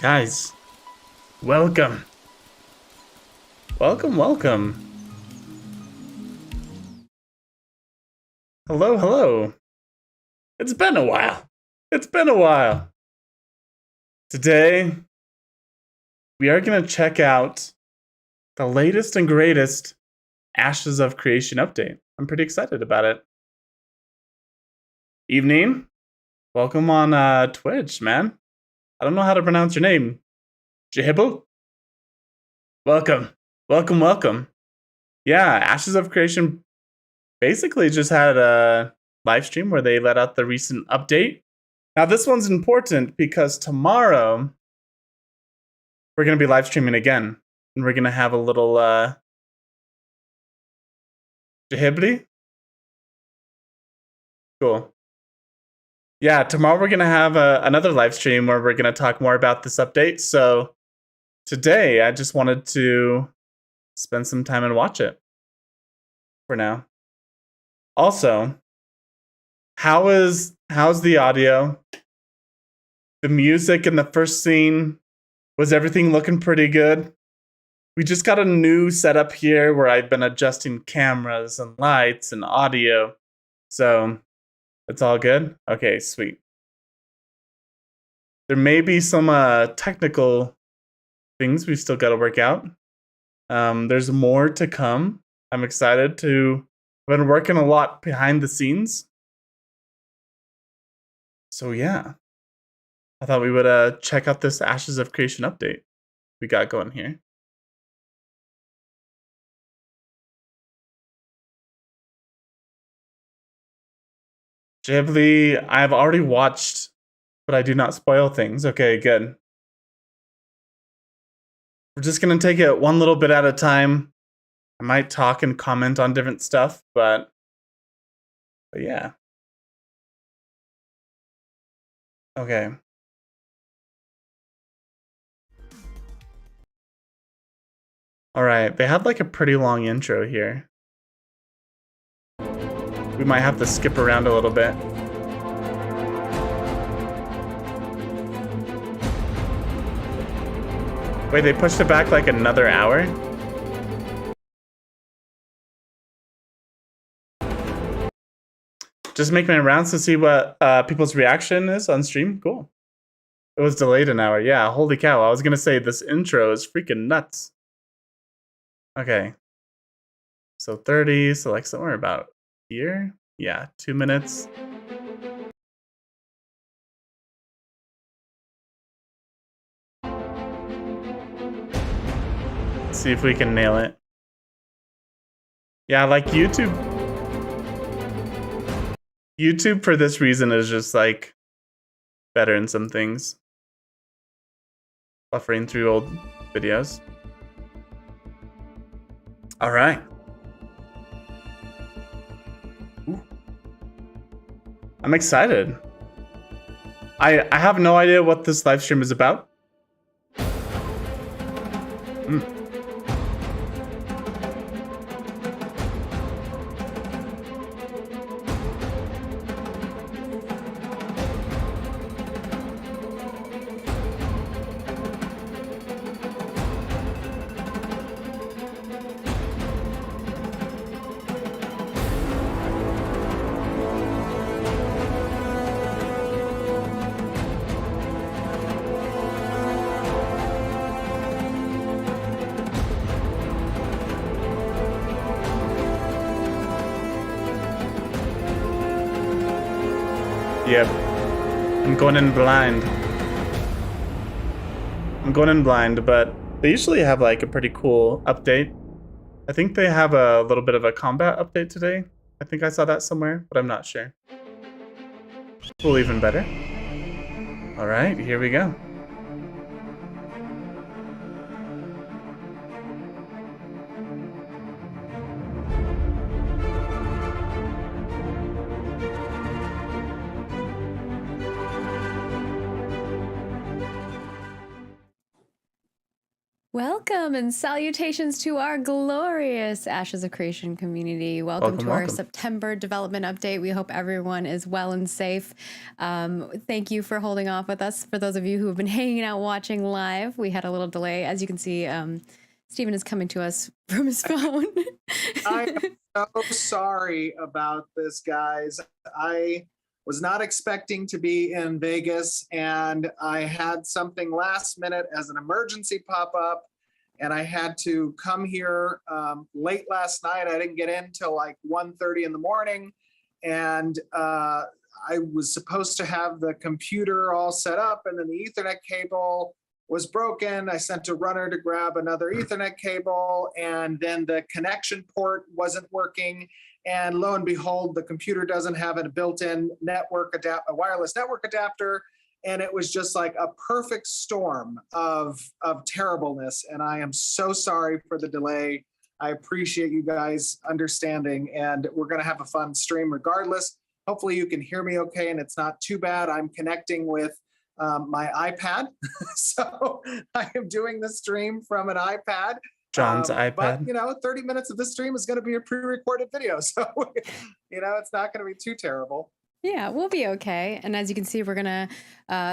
Guys, welcome. Welcome. Hello. It's been a while. Today, we are going to check out the latest and greatest Ashes of Creation update. I'm pretty excited about it. Evening. Welcome on Twitch, man. I don't know how to pronounce your name. Jihibble? Welcome. Yeah, Ashes of Creation basically just had a live stream where they let out the recent update. Now, this one's important because tomorrow we're going to be live streaming again. And we're going to have a little Jihibli. Cool. Yeah, tomorrow we're going to have another live stream where we're going to talk more about this update. So today, I just wanted to spend some time and watch it for now. Also, how's the audio? The music in the first scene, was everything looking pretty good? We just got a new setup here where I've been adjusting cameras and lights and audio. So it's all good? Okay, sweet. There may be some technical things we've still got to work out. There's more to come. I'm excited to... I've been working a lot behind the scenes. So yeah. I thought we would check out this Ashes of Creation update we got going here. Ghibli, I've already watched, but I do not spoil things. Okay, good. We're just going to take it one little bit at a time. I might talk and comment on different stuff, but yeah. Okay. All right, they had like a pretty long intro here. We might have to skip around a little bit. Wait, they pushed it back like another hour? Just making my rounds to see what people's reaction is on stream. Cool. It was delayed an hour. Yeah, holy cow. I was going to say this intro is freaking nuts. Okay. So 30, so like somewhere about here. Yeah, 2 minutes. Let's see if we can nail it. Yeah, like YouTube for this reason is just like better in some things. Buffering through old videos. All right. Ooh. I'm excited. I have no idea what this live stream is about. Yep. I'm going in blind, but they usually have like a pretty cool update. I think they have a little bit of a combat update today. I think I saw that somewhere, but I'm not sure. Cool, even better. All right, here we go. Welcome and salutations to our glorious Ashes of Creation community. Welcome to our September development update. We hope everyone is well and safe. Thank you for holding off with us. For those of you who have been hanging out watching live, we had a little delay. As you can see, Stephen is coming to us from his phone. I am so sorry about this, guys. I was not expecting to be in Vegas, and I had something last minute as an emergency pop up, and I had to come here late last night. I didn't get in till like 1:30 in the morning, and I was supposed to have the computer all set up, and then the Ethernet cable was broken. I sent a runner to grab another Ethernet cable, and then the connection port wasn't working. And lo and behold, the computer doesn't have a built-in a wireless network adapter. And it was just like a perfect storm of terribleness. And I am so sorry for the delay. I appreciate you guys understanding, and we're gonna have a fun stream regardless. Hopefully you can hear me okay and it's not too bad. I'm connecting with my iPad. So I am doing the stream from an iPad. John's iPad. But 30 minutes of this stream is going to be a pre-recorded video, so it's not going to be too terrible. Yeah, we'll be okay. And as you can see, we're gonna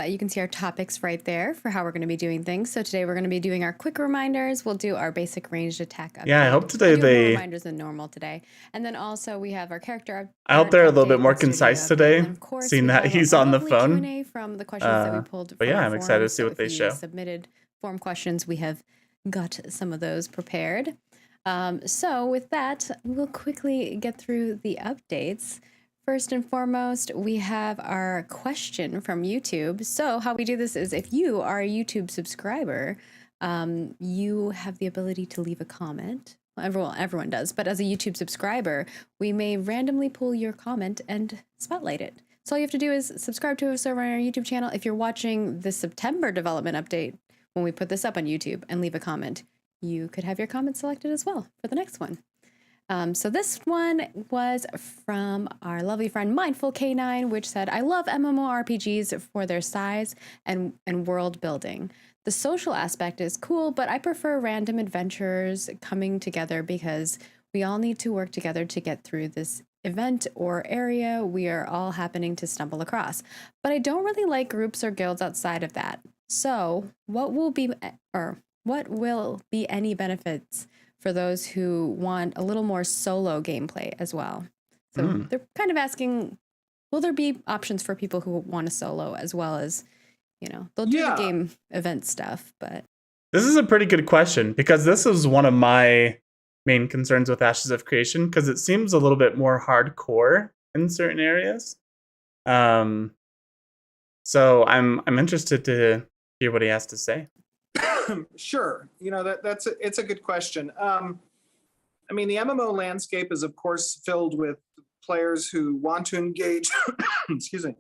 you can see our topics right there for how we're gonna be doing things. So today we're gonna be doing our quick reminders. We'll do our basic ranged attack update. Yeah, I hope today we'll do more reminders than normal today. And then also we have our character. I hope they're a little bit more concise today. Of course, seeing that he's on the phone. Q&A from the questions that we pulled. But yeah, I'm excited to see what they show. Submitted form questions. We have got some of those prepared. So with that, we'll quickly get through the updates. First and foremost, we have our question from YouTube. So how we do this is if you are a YouTube subscriber, you have the ability to leave a comment. Well, everyone does, but as a YouTube subscriber, we may randomly pull your comment and spotlight it. So all you have to do is subscribe to us over on our YouTube channel. If you're watching the September development update, when we put this up on YouTube, and leave a comment, you could have your comment selected as well for the next one. So this one was from our lovely friend Mindful K9, which said, I love MMORPGs for their size and world building. The social aspect is cool, but I prefer random adventures coming together because we all need to work together to get through this event or area we are all happening to stumble across. But I don't really like groups or guilds outside of that. So what will be any benefits for those who want a little more solo gameplay as well? So they're kind of asking, will there be options for people who want to solo as well as, they'll do the game event stuff, but. This is a pretty good question because this is one of my main concerns with Ashes of Creation because it seems a little bit more hardcore in certain areas. So I'm interested to hear what he has to say. Sure. It's a good question. The MMO landscape is, of course, filled with players who want to engage, excuse me,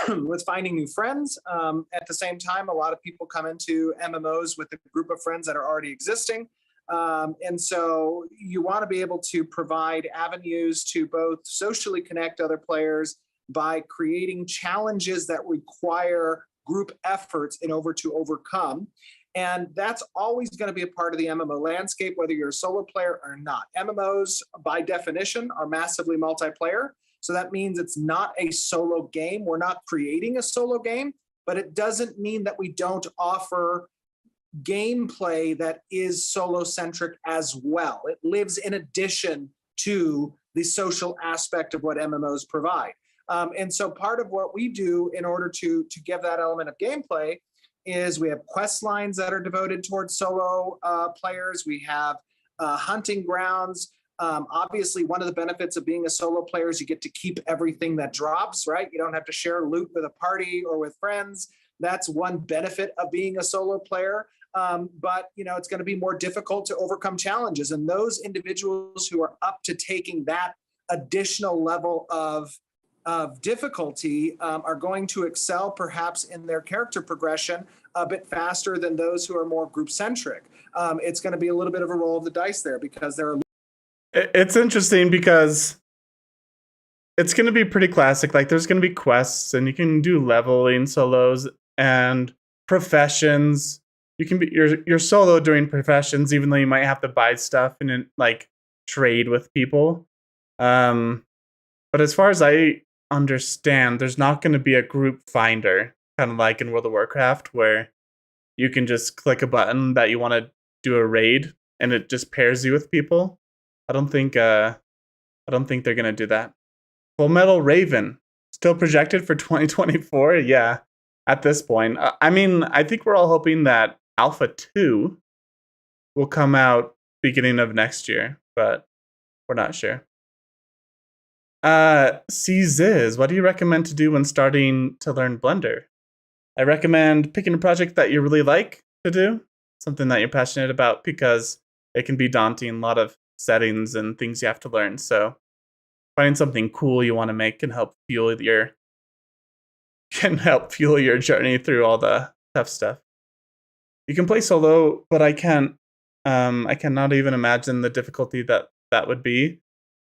with finding new friends. At the same time, a lot of people come into MMOs with a group of friends that are already existing. And so you want to be able to provide avenues to both socially connect other players by creating challenges that require group efforts in order to overcome. And that's always going to be a part of the MMO landscape, whether you're a solo player or not. MMOs, by definition, are massively multiplayer. So that means it's not a solo game. We're not creating a solo game, but it doesn't mean that we don't offer gameplay that is solo-centric as well. It lives in addition to the social aspect of what MMOs provide. And so part of what we do in order to give that element of gameplay is we have quest lines that are devoted towards solo players. We have hunting grounds. Obviously, one of the benefits of being a solo player is you get to keep everything that drops, right? You don't have to share loot with a party or with friends. That's one benefit of being a solo player. But it's going to be more difficult to overcome challenges. And those individuals who are up to taking that additional level of difficulty are going to excel perhaps in their character progression a bit faster than those who are more group centric. It's going to be a little bit of a roll of the dice there because there are. It's interesting because it's going to be pretty classic. Like there's going to be quests and you can do leveling solos and professions. you can be you're solo doing professions, even though you might have to buy stuff and like trade with people. Um, but as far as I understand, there's not going to be a group finder, kind of like in World of Warcraft, where you can just click a button that you want to do a raid and it just pairs you with people. I don't think they're gonna do that. Full Metal Raven still projected for 2024. Yeah, at this point, I mean, I think we're all hoping that Alpha 2 will come out beginning of next year, but we're not sure. CZiz, what do you recommend to do when starting to learn Blender? I recommend picking a project that you really like to do, something that you're passionate about, because it can be daunting, a lot of settings and things you have to learn. So finding something cool you want to make can help fuel your journey through all the tough stuff. You can play solo, but I cannot even imagine the difficulty that would be.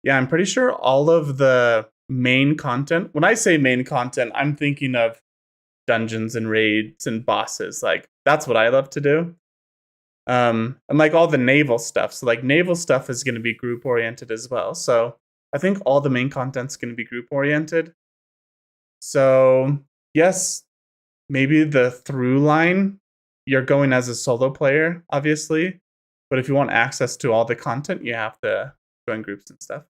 Yeah, I'm pretty sure all of the main content, when I say main content, I'm thinking of dungeons and raids and bosses. Like, that's what I love to do. And like all the naval stuff. So like naval stuff is going to be group oriented as well. So I think all the main content's going to be group oriented. So yes, maybe the through line, you're going as a solo player, obviously. But if you want access to all the content, you have to join groups and stuff.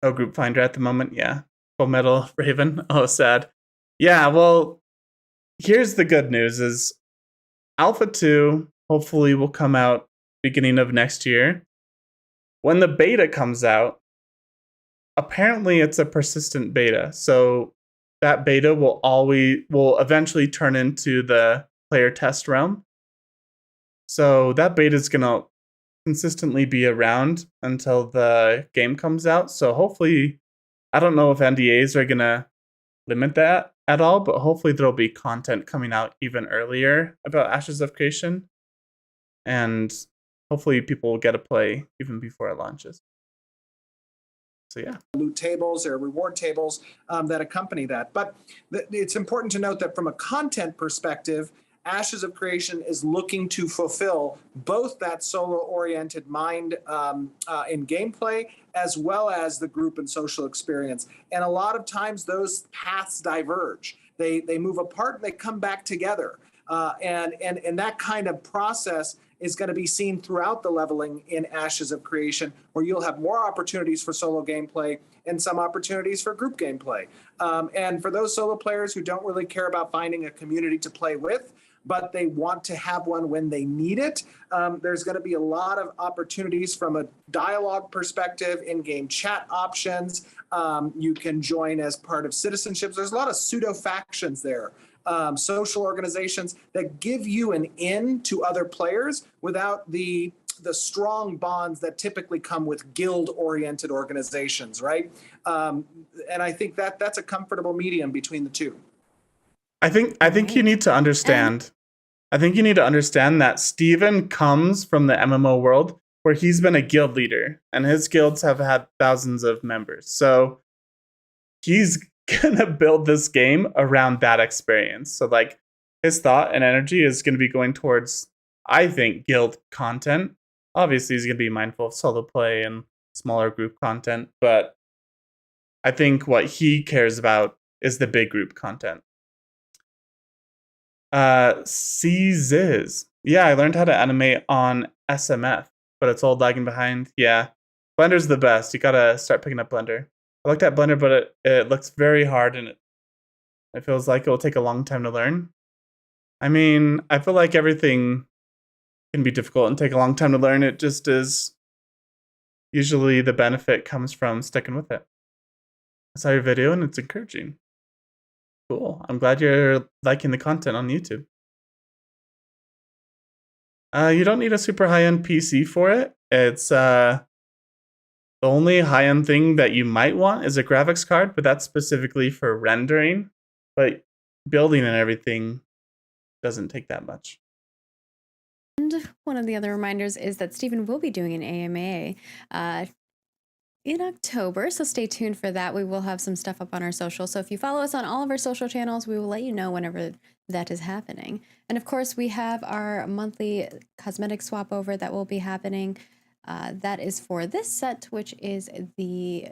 Oh, Group Finder at the moment, yeah. Full Metal Raven. Oh, sad. Yeah, well, here's the good news is Alpha 2 hopefully will come out beginning of next year. When the beta comes out, apparently it's a persistent beta. So that beta will eventually turn into the player test realm. So that beta is going to consistently be around until the game comes out. So hopefully, I don't know if NDAs are going to limit that at all, but hopefully there'll be content coming out even earlier about Ashes of Creation. And hopefully people will get to play even before it launches. So yeah. Loot tables or reward tables that accompany that. But it's important to note that from a content perspective, Ashes of Creation is looking to fulfill both that solo-oriented mind in gameplay as well as the group and social experience. And a lot of times those paths diverge. They move apart and they come back together. And that kind of process is going to be seen throughout the leveling in Ashes of Creation, where you'll have more opportunities for solo gameplay and some opportunities for group gameplay. And for those solo players who don't really care about finding a community to play with, but they want to have one when they need it, there's going to be a lot of opportunities from a dialogue perspective, in-game chat options. You can join as part of citizenships. There's a lot of pseudo-factions there. Social organizations that give you an in to other players without the strong bonds that typically come with guild-oriented organizations, right? And I think that's a comfortable medium between the two. I think you need to understand. I think you need to understand that Steven comes from the MMO world where he's been a guild leader and his guilds have had thousands of members. So he's gonna build this game around that experience. So like his thought and energy is gonna be going towards, I think, guild content. Obviously he's gonna be mindful of solo play and smaller group content, but I think what he cares about is the big group content. CZiz. Yeah, I learned how to animate on SMF, but it's old, lagging behind. Yeah, Blender's the best. You gotta start picking up Blender. I looked at Blender, but it looks very hard and it feels like it will take a long time to learn. I mean, I feel like everything can be difficult and take a long time to learn. It just is. Usually the benefit comes from sticking with it. I saw your video and it's encouraging. Cool. I'm glad you're liking the content on YouTube. You don't need a super high-end PC for it. It's the only high-end thing that you might want is a graphics card, but that's specifically for rendering. But building and everything doesn't take that much. And one of the other reminders is that Stephen will be doing an AMA in October, so stay tuned for that. We will have some stuff up on our social. So if you follow us on all of our social channels, we will let you know whenever that is happening. And of course, we have our monthly cosmetic swap over that will be happening. That is for this set, which is the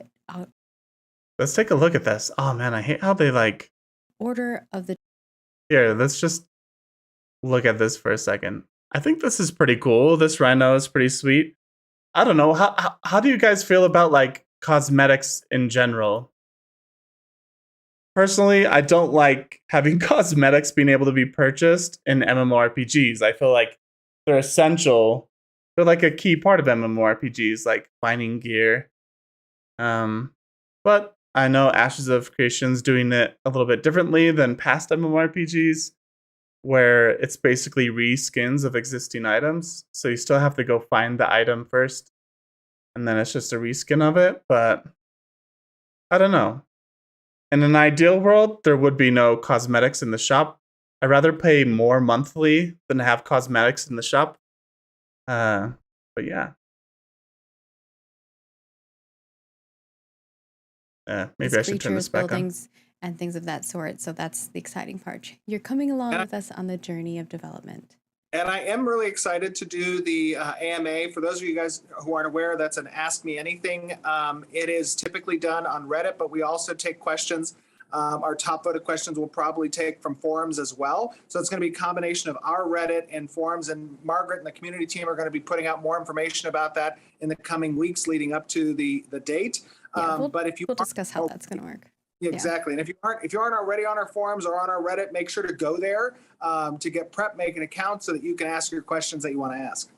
Let's take a look at this. Oh man, I hate how they like. Order of the. Here, let's just look at this for a second. I think this is pretty cool. This rhino is pretty sweet. I don't know. How do you guys feel about like cosmetics in general? Personally, I don't like having cosmetics being able to be purchased in MMORPGs. I feel like they're essential. They're like a key part of MMORPGs, like finding gear. But I know Ashes of Creation's doing it a little bit differently than past MMORPGs, where it's basically reskins of existing items. So you still have to go find the item first, and then it's just a reskin of it. But I don't know. In an ideal world, there would be no cosmetics in the shop. I'd rather pay more monthly than have cosmetics in the shop. But yeah. Maybe I should turn this back on. Buildings and things of that sort. So that's the exciting part. You're coming along with us on the journey of development. And I am really excited to do the AMA. For those of you guys who aren't aware, that's an Ask Me Anything. It is typically done on Reddit, but we also take questions. Our top voted questions we'll probably take from forums as well. So it's going to be a combination of our Reddit and forums. And Margaret and the community team are going to be putting out more information about that in the coming weeks leading up to the date. Yeah, But if you we'll discuss how that's going to work. Exactly. And if you aren't already on our forums or on our Reddit, make sure to go there to get prep, make an account so that you can ask your questions that you want to ask.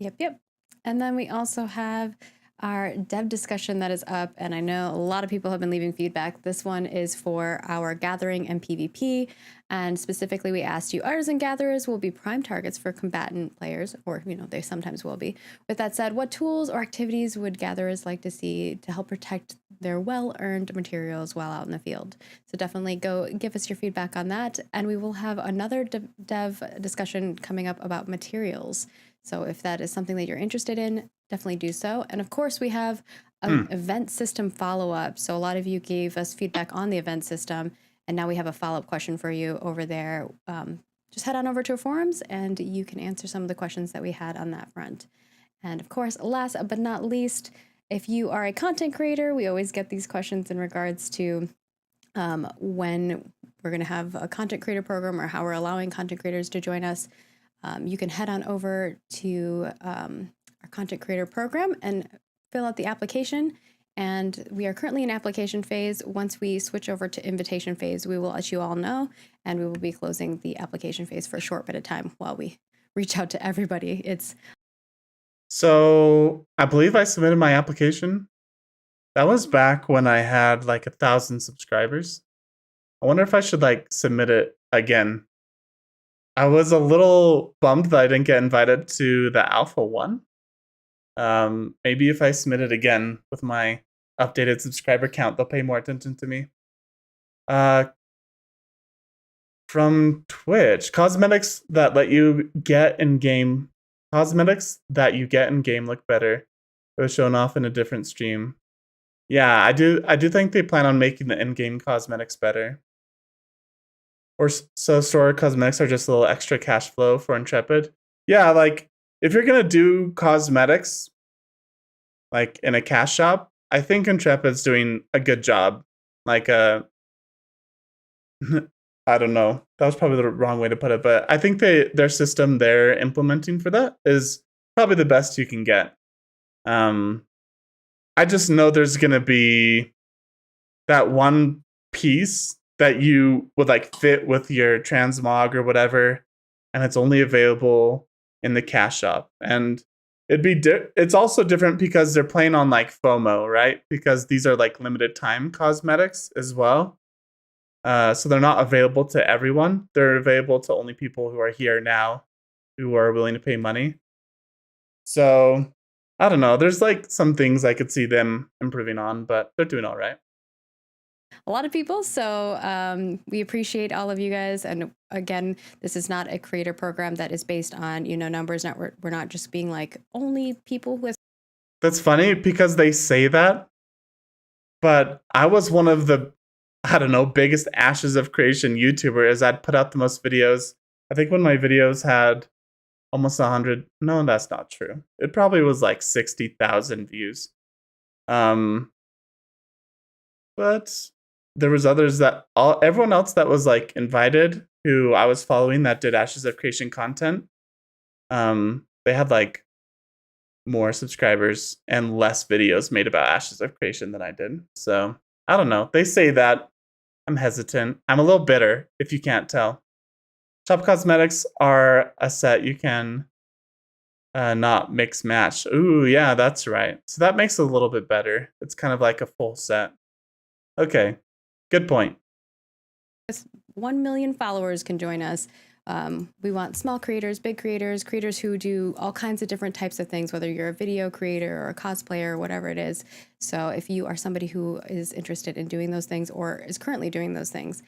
Yep. And then we also have our dev discussion that is up, and I know a lot of people have been leaving feedback. This one is for our gathering and PvP, and specifically we asked you, artisan gatherers will be prime targets for combatant players, or they sometimes will be. With that said, what tools or activities would gatherers like to see to help protect their well-earned materials while out in the field? So definitely go give us your feedback on that, and we will have another dev discussion coming up about materials. So if that is something that you're interested in, definitely do so. And of course, we have an event system follow-up. So a lot of you gave us feedback on the event system, and now we have a follow-up question for you over there. Just head on over to our forums, and you can answer some of the questions that we had on that front. And of course, last but not least, if you are a content creator, we always get these questions in regards to when we're going to have a content creator program or how we're allowing content creators to join us. You can head on over to our content creator program and fill out the application. And we are currently in application phase. Once we switch over to invitation phase, we will let you all know, and we will be closing the application phase for a short bit of time while we reach out to everybody. So I believe I submitted my application. That was back when I had like 1,000 subscribers. I wonder if I should like submit it again. I was a little bummed that I didn't get invited to the Alpha one. Maybe if I submit it again with my updated subscriber count, they'll pay more attention to me. From Twitch, cosmetics that you get in game look better. It was shown off in a different stream. Yeah, I do think they plan on making the in-game cosmetics better. Or so store cosmetics are just a little extra cash flow for Intrepid. Yeah, like if you're gonna do cosmetics like in a cash shop, I think Intrepid's doing a good job. Like I don't know. That was probably the wrong way to put it, but I think their system they're implementing for that is probably the best you can get. I just know there's gonna be that one piece that you would like fit with your transmog or whatever, and it's only available in the cash shop. And it's also different because they're playing on like FOMO, right? Because these are like limited time cosmetics as well. So they're not available to everyone. They're available to only people who are here now, who are willing to pay money. So I don't know. There's like some things I could see them improving on, but they're doing all right. A lot of people. So we appreciate all of you guys. And again, this is not a creator program that is based on, numbers. We're not just being like only people with That's funny because they say that, but I was one of the, I don't know, biggest ashes of creation YouTubers. I'd put out the most videos. I think when my videos had almost 100, no, that's not true. It probably was like 60,000 views. But there was others that everyone else that was like invited who I was following that did Ashes of Creation content. They had like more subscribers and less videos made about Ashes of Creation than I did. So I don't know. They say that. I'm hesitant. I'm a little bitter, if you can't tell. Shop Cosmetics are a set you can not mix match. Ooh, yeah, that's right. So that makes it a little bit better. It's kind of like a full set. Okay, good point. 1 million followers can join us. We want small creators, big creators, creators who do all kinds of different types of things, whether you're a video creator or a cosplayer or whatever it is. So if you are somebody who is interested in doing those things or is currently doing those things,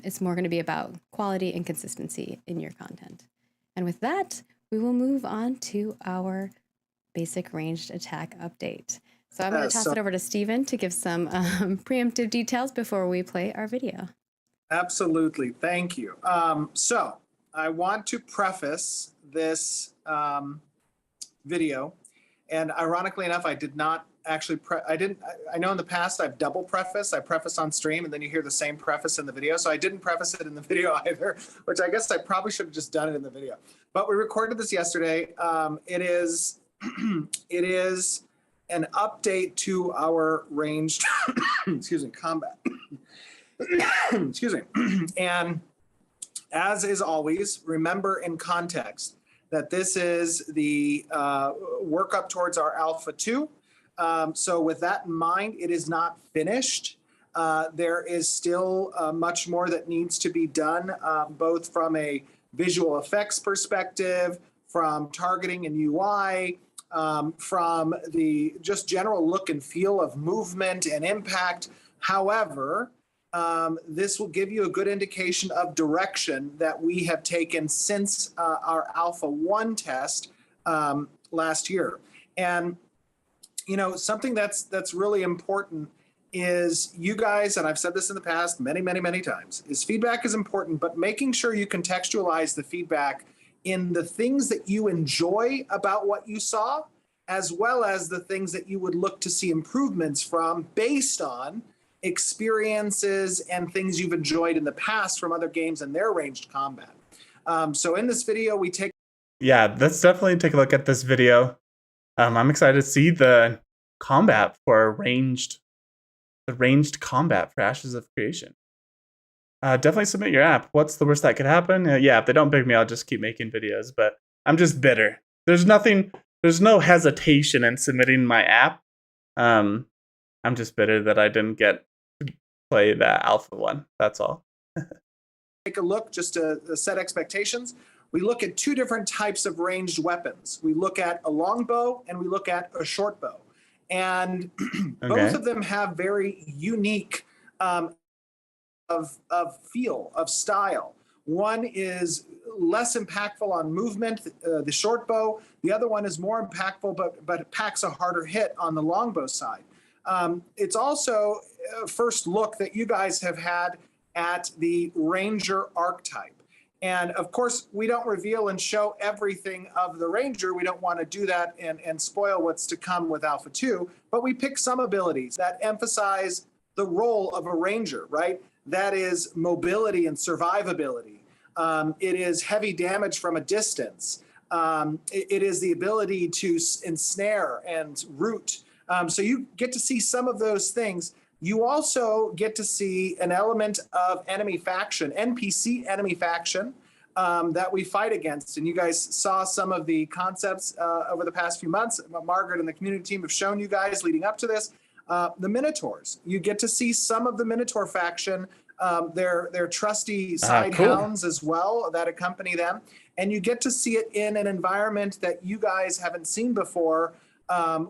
it's more going to be about quality and consistency in your content. And with that, we will move on to our basic ranged attack update. So I'm going to toss it over to Steven to give some preemptive details before we play our video. Absolutely. Thank you. So I want to preface this video. And ironically enough, I did not actually, I know in the past I've double prefaced. I preface on stream and then you hear the same preface in the video. So I didn't preface it in the video either, which I guess I probably should have just done it in the video. But we recorded this yesterday. It is an update to our ranged, excuse me, combat. Excuse me. And as is always, remember in context that this is the work up towards our Alpha 2. So with that in mind, it is not finished. There is still much more that needs to be done, both from a visual effects perspective, from targeting and UI, from the just general look and feel of movement and impact. However, this will give you a good indication of direction that we have taken since our Alpha 1 test last year. And, you know, something that's really important is you guys, and I've said this in the past many, many, many times, is feedback is important, but making sure you contextualize the feedback in the things that you enjoy about what you saw, as well as the things that you would look to see improvements from based on experiences and things you've enjoyed in the past from other games and their ranged combat. So in this video, we take... Yeah, let's definitely take a look at this video. I'm excited to see the combat for the ranged combat for Ashes of Creation. Definitely submit your app. What's the worst that could happen? Yeah, if they don't pick me, I'll just keep making videos, but I'm just bitter. There's no hesitation in submitting my app. I'm just bitter that I didn't get to play the Alpha 1. That's all. Take a look just to set expectations. We look at two different types of ranged weapons. We look at a longbow and we look at a short bow. And both of them have very unique of feel, of style. One is less impactful on movement, the short bow. The other one is more impactful, but it packs a harder hit on the longbow side. It's also a first look that you guys have had at the Ranger archetype. And of course, we don't reveal and show everything of the Ranger. We don't want to do that and spoil what's to come with Alpha 2, but we pick some abilities that emphasize the role of a Ranger, right? That is mobility and survivability. It is heavy damage from a distance. It is the ability to ensnare and root. So you get to see some of those things. You also get to see an element of enemy faction, NPC enemy faction that we fight against. And you guys saw some of the concepts over the past few months. Margaret and the community team have shown you guys leading up to this. The Minotaurs. You get to see some of the Minotaur faction, their trusty side hounds as well that accompany them. And you get to see it in an environment that you guys haven't seen before,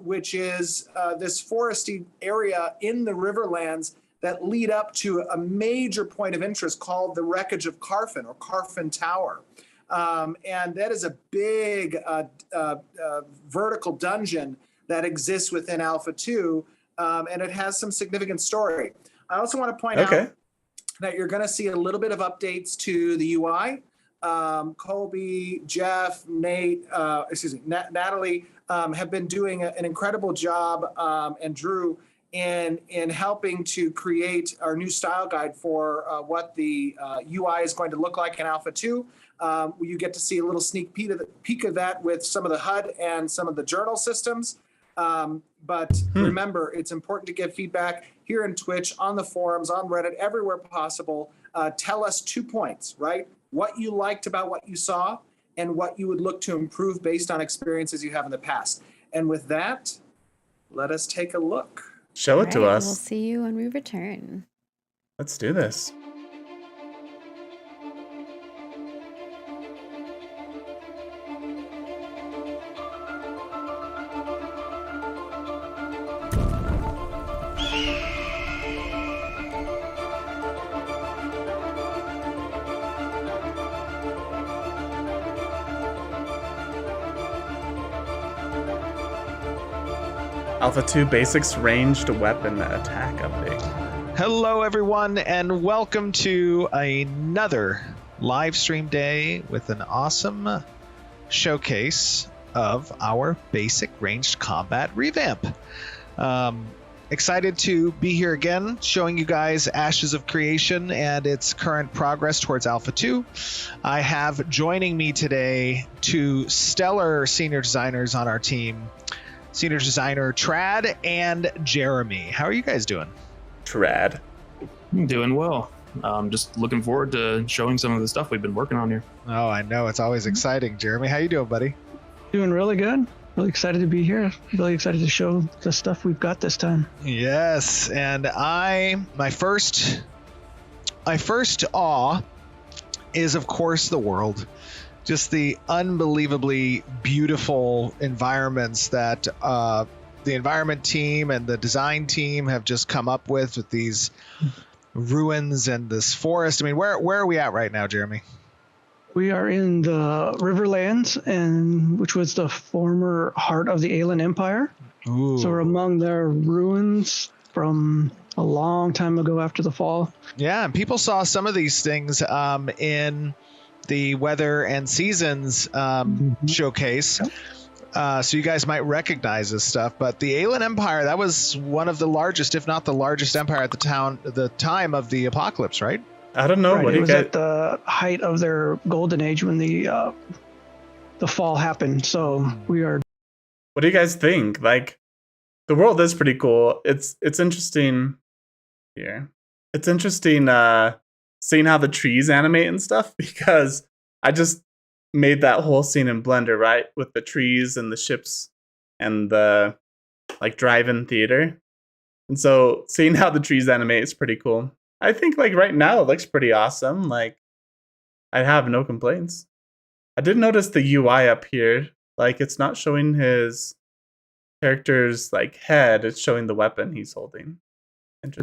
which is this foresty area in the Riverlands that lead up to a major point of interest called the Wreckage of Carfin, or Carfin Tower. And that is a big vertical dungeon that exists within Alpha 2, and it has some significant story. I also want to point out that you're going to see a little bit of updates to the UI. Colby, Jeff, Natalie have been doing an incredible job, and Drew in helping to create our new style guide for what the UI is going to look like in Alpha 2. You get to see a little sneak peek of that with some of the HUD and some of the journal systems. But remember, it's important to give feedback here in Twitch, on the forums, on Reddit, everywhere possible. Tell us 2 points, right? What you liked about what you saw and what you would look to improve based on experiences you have in the past. And with that, let us take a look. Show it to us. We'll see you when we return. Let's do this. Alpha 2 Basics Ranged Weapon Attack Update. Hello, everyone, and welcome to another live stream day with an awesome showcase of our basic ranged combat revamp. Excited to be here again, showing you guys Ashes of Creation and its current progress towards Alpha 2. I have joining me today 2 stellar senior designers on our team. Senior designer Trad and Jeremy. How are you guys doing? Trad. I'm doing well. Just looking forward to showing some of the stuff we've been working on here. Oh, I know. It's always exciting. Jeremy, how you doing, buddy? Doing really good. Really excited to be here. Really excited to show the stuff we've got this time. Yes, and my first awe is, of course, the world. Just the unbelievably beautiful environments that the environment team and the design team have just come up with these ruins and this forest. I mean, where are we at right now, Jeremy? We are in the Riverlands, which was the former heart of the Aelan Empire. Ooh. So we're among their ruins from a long time ago after the fall. Yeah, and people saw some of these things in the Weather and Seasons showcase. So you guys might recognize this stuff, but the Aelan Empire, that was one of the largest, if not the largest empire at the time of the apocalypse, right? I don't know. Right, What do it you was guys... at the height of their golden age when the fall happened. So we are. What do you guys think? Like, the world is pretty cool. It's interesting here. It's interesting seeing how the trees animate and stuff, because I just made that whole scene in Blender, right? With the trees and the ships and the like drive-in theater. And so seeing how the trees animate is pretty cool. I think like right now it looks pretty awesome. Like, I have no complaints. I did notice the UI up here. Like, it's not showing his character's like head, it's showing the weapon he's holding.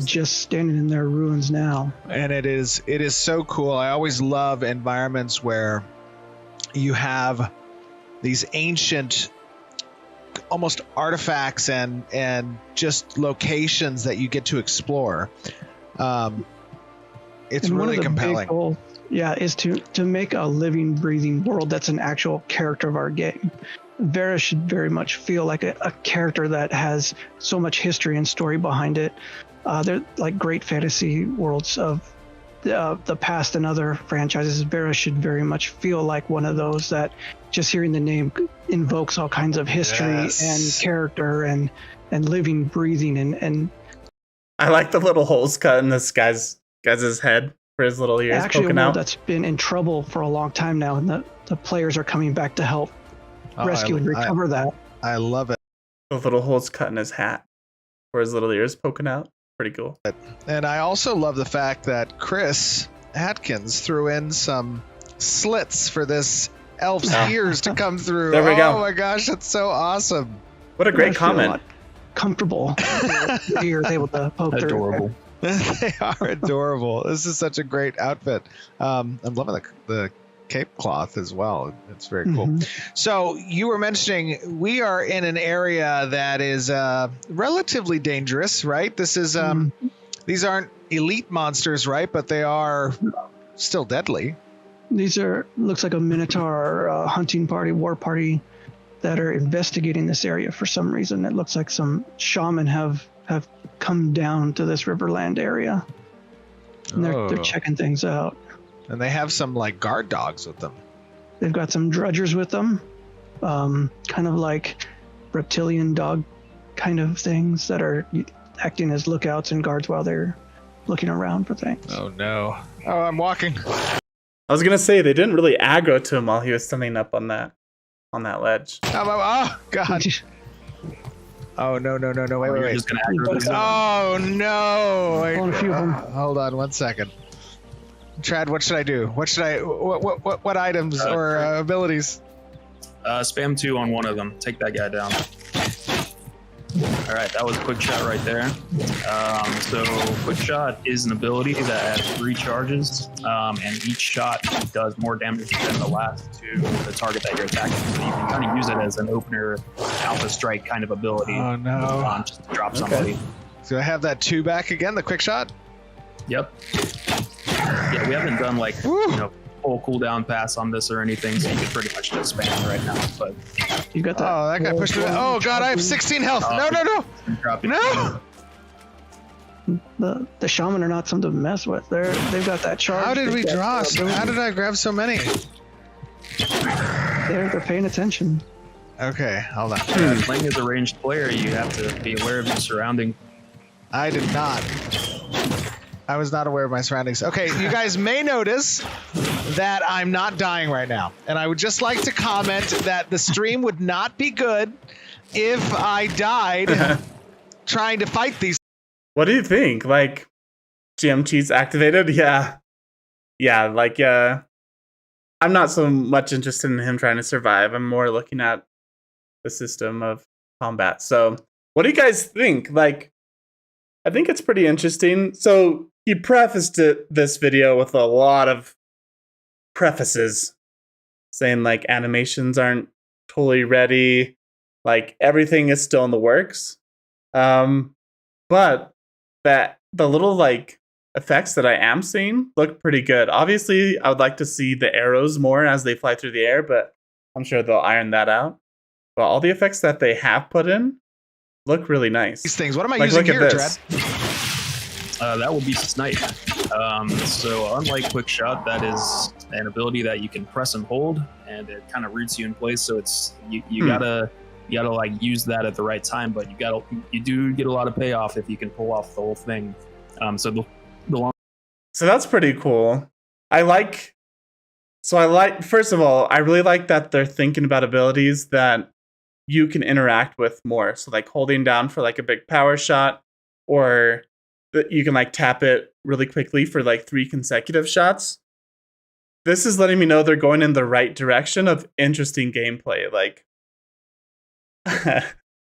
Just standing in their ruins now. And it is so cool. I always love environments where you have these ancient almost artifacts and just locations that you get to explore. It's and really compelling. Big goals, is to make a living, breathing world that's an actual character of our game. Vera should very much feel like a character that has so much history and story behind it. They're like great fantasy worlds of the past and other franchises. Vera should very much feel like one of those that just hearing the name invokes all kinds of history and character and living, breathing and I like the little holes cut in this guy's head for his little ears poking out. That's been in trouble for a long time now, and the players are coming back to help rescue and recover that. I love it. The little holes cut in his hat for his little ears poking out. Pretty cool. And I also love the fact that Chris Atkins threw in some slits for this elf's ears to come through. There we go. Oh my gosh, that's so awesome. What a great comment. Comfortable. Ears able to poke through. Adorable. They are adorable. This is such a great outfit. I'm loving the cape cloth as well. It's very cool. Mhm. So you were mentioning we are in an area that is relatively dangerous, right? This is these aren't elite monsters, right? But they are still deadly. These are, looks like a Minotaur hunting party, war party that are investigating this area for some reason. It looks like some shaman have come down to this Riverland area. And they're checking things out. And they have some like guard dogs with them. They've got some drudgers with them, kind of like reptilian dog kind of things that are acting as lookouts and guards while they're looking around for things. Oh no. Oh, I'm walking. I was gonna say they didn't really aggro to him while he was standing up on that ledge. Oh God. Oh no. Wait. You're just gonna aggro this. Oh no. Wait. Pulling a few of them. Hold on 1 second. Trad, what should I do? What items or abilities? Spam 2 on one of them. Take that guy down. All right, that was quick shot right there. So quick shot is an ability that has 3 charges, and each shot does more damage than the last to the target that you're attacking. So you can kind of use it as an opener alpha strike kind of ability. Oh no! Just to drop somebody. So I have that 2 back again, the quick shot. Yep. Yeah, we haven't done like full cooldown pass on this or anything, so you can pretty much just spam right now. But You got that. Oh, that guy pushed me. Oh God, I have 16 health. No. drop it. No! The shaman are not something to mess with. They've got that charge. How did we They've got draw? that ability. How did I grab so many? They're paying attention. Okay, hold on. Playing as a ranged player, you have to be aware of your surrounding. I did not. I was not aware of my surroundings. Okay, you guys may notice that I'm not dying right now. And I would just like to comment that the stream would not be good if I died trying to fight these. What do you think? Like, GM cheats activated? Yeah. I'm not so much interested in him trying to survive. I'm more looking at the system of combat. So, what do you guys think? Like, I think it's pretty interesting. So, he prefaced this video with a lot of prefaces saying, like, animations aren't totally ready. Like, everything is still in the works. But that the little, like, effects that I am seeing look pretty good. Obviously, I would like to see the arrows more as they fly through the air, but I'm sure they'll iron that out. But all the effects that they have put in look really nice. These things. What am I Like, using look here, at this. Dread? That will be Snipe. So unlike Quick Shot, that is an ability that you can press and hold, and it kind of roots you in place. So it's you gotta like use that at the right time, but you do get a lot of payoff if you can pull off the whole thing. So that's pretty cool. First of all, I really like that they're thinking about abilities that you can interact with more. So like holding down for like a big power shot, or that you can like tap it really quickly for like 3 consecutive shots. This is letting me know they're going in the right direction of interesting gameplay. Like,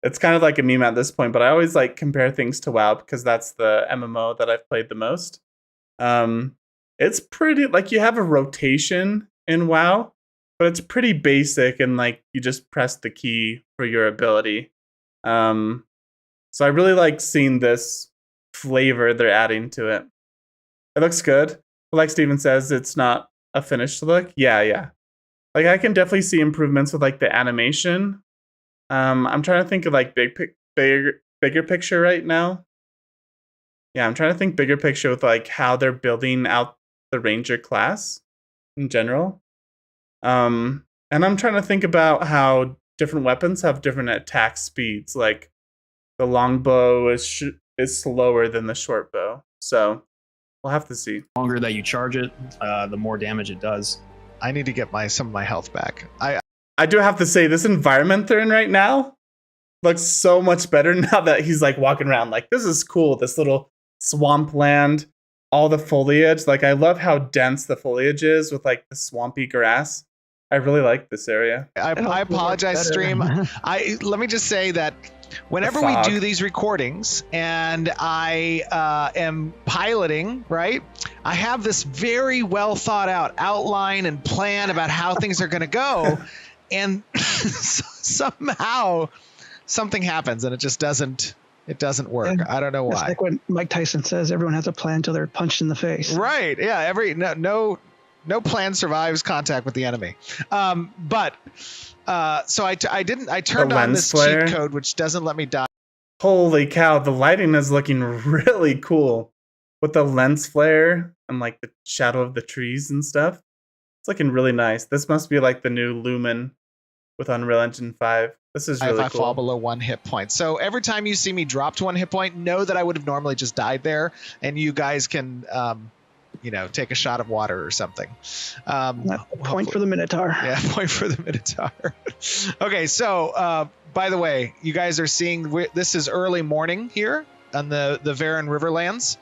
it's kind of like a meme at this point, but I always like compare things to WoW because that's the MMO that I've played the most. It's pretty, like, you have a rotation in WoW, but it's pretty basic and like you just press the key for your ability. So I really like seeing this flavor they're adding to it. It looks good. But like Steven says, it's not a finished look. Yeah. Like, I can definitely see improvements with like the animation. I'm trying to think of like bigger picture right now. Yeah, I'm trying to think bigger picture with like how they're building out the ranger class in general. And I'm trying to think about how different weapons have different attack speeds. Like the longbow is slower than the short bow. So we'll have to see. the longer that you charge it, the more damage it does. I need to get some of my health back. I do have to say, this environment they're in right now looks so much better now that he's like walking around. Like, this is cool. This little swampland, all the foliage. Like, I love how dense the foliage is with like the swampy grass. I really like this area. I apologize, stream. Let me just say that whenever we do these recordings and I am piloting, right, I have this very well thought out outline and plan about how things are going to go, and somehow something happens and it just doesn't work. And I don't know It's why. like when Mike Tyson says everyone has a plan until they're punched in the face. Right? Yeah. No plan survives contact with the enemy. But so I turned on lens this flare? cheat code which doesn't let me die. Holy cow, the lighting is looking really cool with the lens flare and like the shadow of the trees and stuff. It's looking really nice. This must be like the new Lumen with Unreal Engine 5. This is really If I cool. fall below 1 hit point. So every time you see me drop to 1 hit point, know that I would have normally just died there, and you guys can, take a shot of water or something. Point for the Minotaur. Yeah, point for the Minotaur. Okay, so by the way, you guys are seeing this is early morning here on the Varen Riverlands,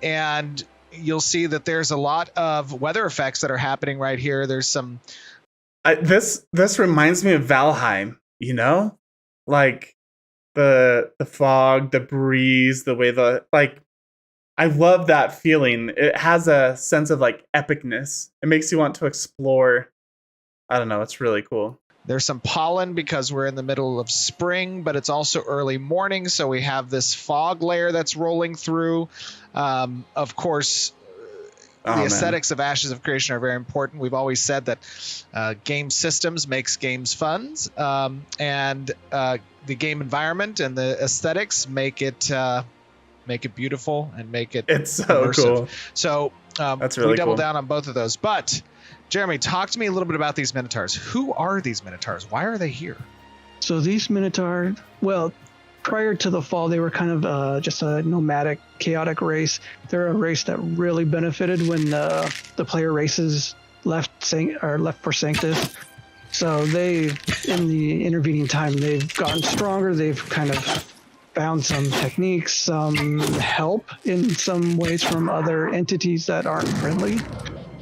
and you'll see that there's a lot of weather effects that are happening right here. There's some. This reminds me of Valheim, like the fog, the breeze, the way I love that feeling. It has a sense of like epicness. It makes you want to explore. I don't know. It's really cool. There's some pollen because we're in the middle of spring, but it's also early morning, so we have this fog layer that's rolling through. Of course, the aesthetics of Ashes of Creation are very important. We've always said that game systems makes games fun, and the game environment and the aesthetics make it beautiful and make it it's so immersive. Cool. So that's really we double cool. down on both of those. But Jeremy, talk to me a little bit about these Minotaurs. Who are these Minotaurs? Why are they here? So these Minotaur, well, prior to the fall, they were kind of just a nomadic, chaotic race. They're a race that really benefited when the player races left for Sanctus. So they, in the intervening time, they've gotten stronger. They've kind of found some techniques, some help in some ways from other entities that aren't friendly.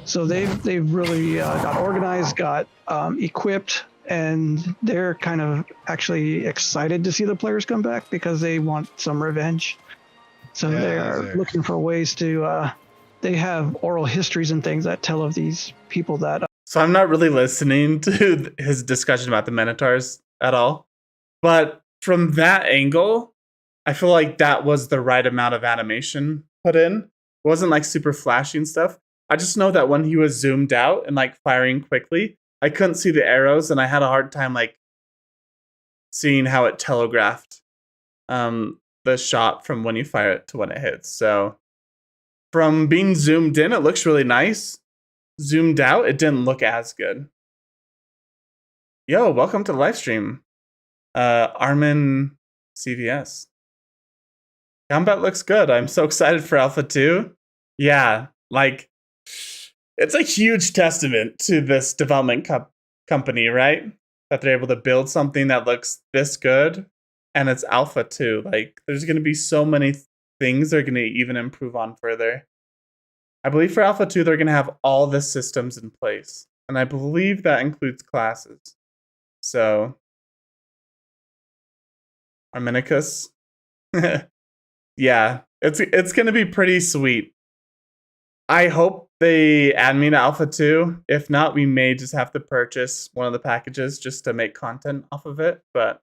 So they've really got organized, got equipped, and they're kind of actually excited to see the players come back because they want some revenge. So they are looking for ways to. They have oral histories and things that tell of these people that. So I'm not really listening to his discussion about the Minotaurs at all, but from that angle, I feel like that was the right amount of animation put in. It wasn't like super flashy and stuff. I just know that when he was zoomed out and like firing quickly, I couldn't see the arrows, and I had a hard time like seeing how it telegraphed the shot from when you fire it to when it hits. So from being zoomed in, it looks really nice. Zoomed out, it didn't look as good. Yo, welcome to the live stream. Armin CVS. Combat looks good. I'm so excited for Alpha 2. Yeah, like it's a huge testament to this development company, right? That they're able to build something that looks this good, and it's Alpha 2. Like, there's going to be so many things they're going to even improve on further. I believe for Alpha 2, they're going to have all the systems in place, and I believe that includes classes. So, Arminicus, yeah, it's going to be pretty sweet. I hope they add me to Alpha 2. If not, we may just have to purchase one of the packages just to make content off of it. But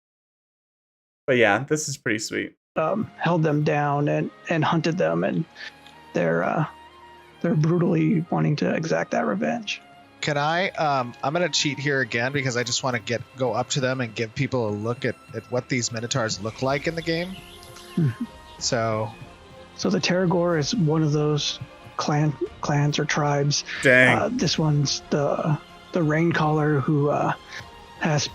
yeah, this is pretty sweet. Held them down and hunted them, and they're brutally wanting to exact that revenge. Can I? I'm going to cheat here again because I just want to go up to them and give people a look at what these Minotaurs look like in the game. Mm-hmm. So the Terragor is one of those clans or tribes. Dang. This one's the Raincaller, who has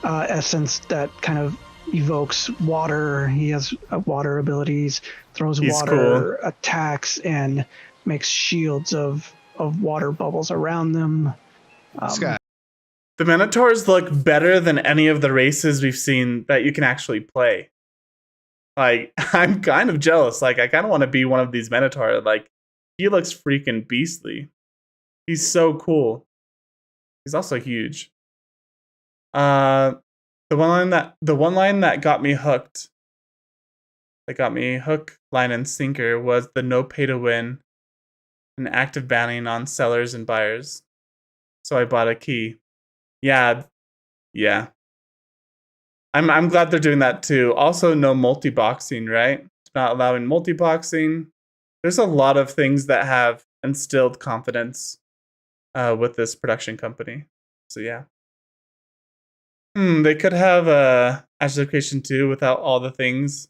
essence that kind of evokes water. He has water abilities, throws water, cool. Attacks, and makes shields of water bubbles around them. The Minotaurs look better than any of the races we've seen that you can actually play. Like, I'm kind of jealous. Like, I kind of want to be one of these Minotaur. Like, he looks freaking beastly. He's so cool. He's also huge. The one line that got me hooked, hook, line, and sinker, was the no pay to win an active banning on sellers and buyers. So I bought a key. Yeah. I'm glad they're doing that too. Also, no multi-boxing, right? Not allowing multi-boxing. There's a lot of things that have instilled confidence with this production company. So yeah. They could have Ashes of Creation 2 without all the things.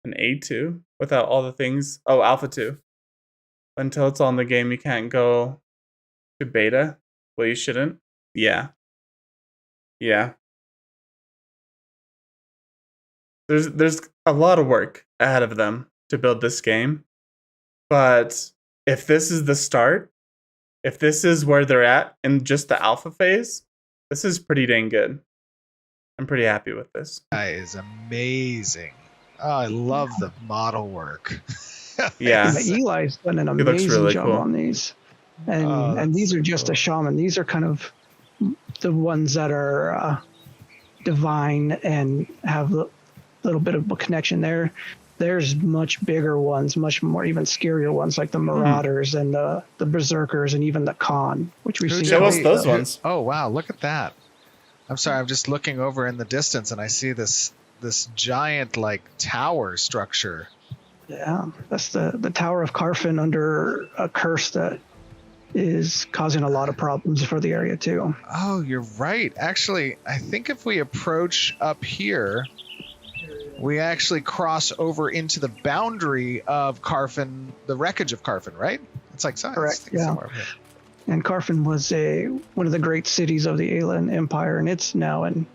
An A2 without all the things. Oh, Alpha 2. Until it's on the game, you can't go to beta. Well, you shouldn't. Yeah. There's a lot of work ahead of them to build this game. But if this is the start, if this is where they're at in just the alpha phase, this is pretty dang good. I'm pretty happy with this. That is amazing. Oh, I love the model work. Yeah. Eli's done an looks amazing really job cool. on these. And Oh, and these that's are just cool. a shaman. These are kind of the ones that are divine and have a little bit of a connection there. There's much bigger ones, much more even scarier ones like the Marauders and the Berserkers and even the Khan, which we've Who seen. Show us Wait, those who- ones. Oh wow, look at that. I'm sorry, I'm just looking over in the distance and I see this giant like tower structure. Yeah, that's the Tower of Carfin under a curse that is causing a lot of problems for the area too. Oh, you're right. Actually, I think if we approach up here, we actually cross over into the boundary of Carfin, the wreckage of Carfin, right? It's like Correct, yeah. And Carfin was one of the great cities of the Alien Empire, and it's now in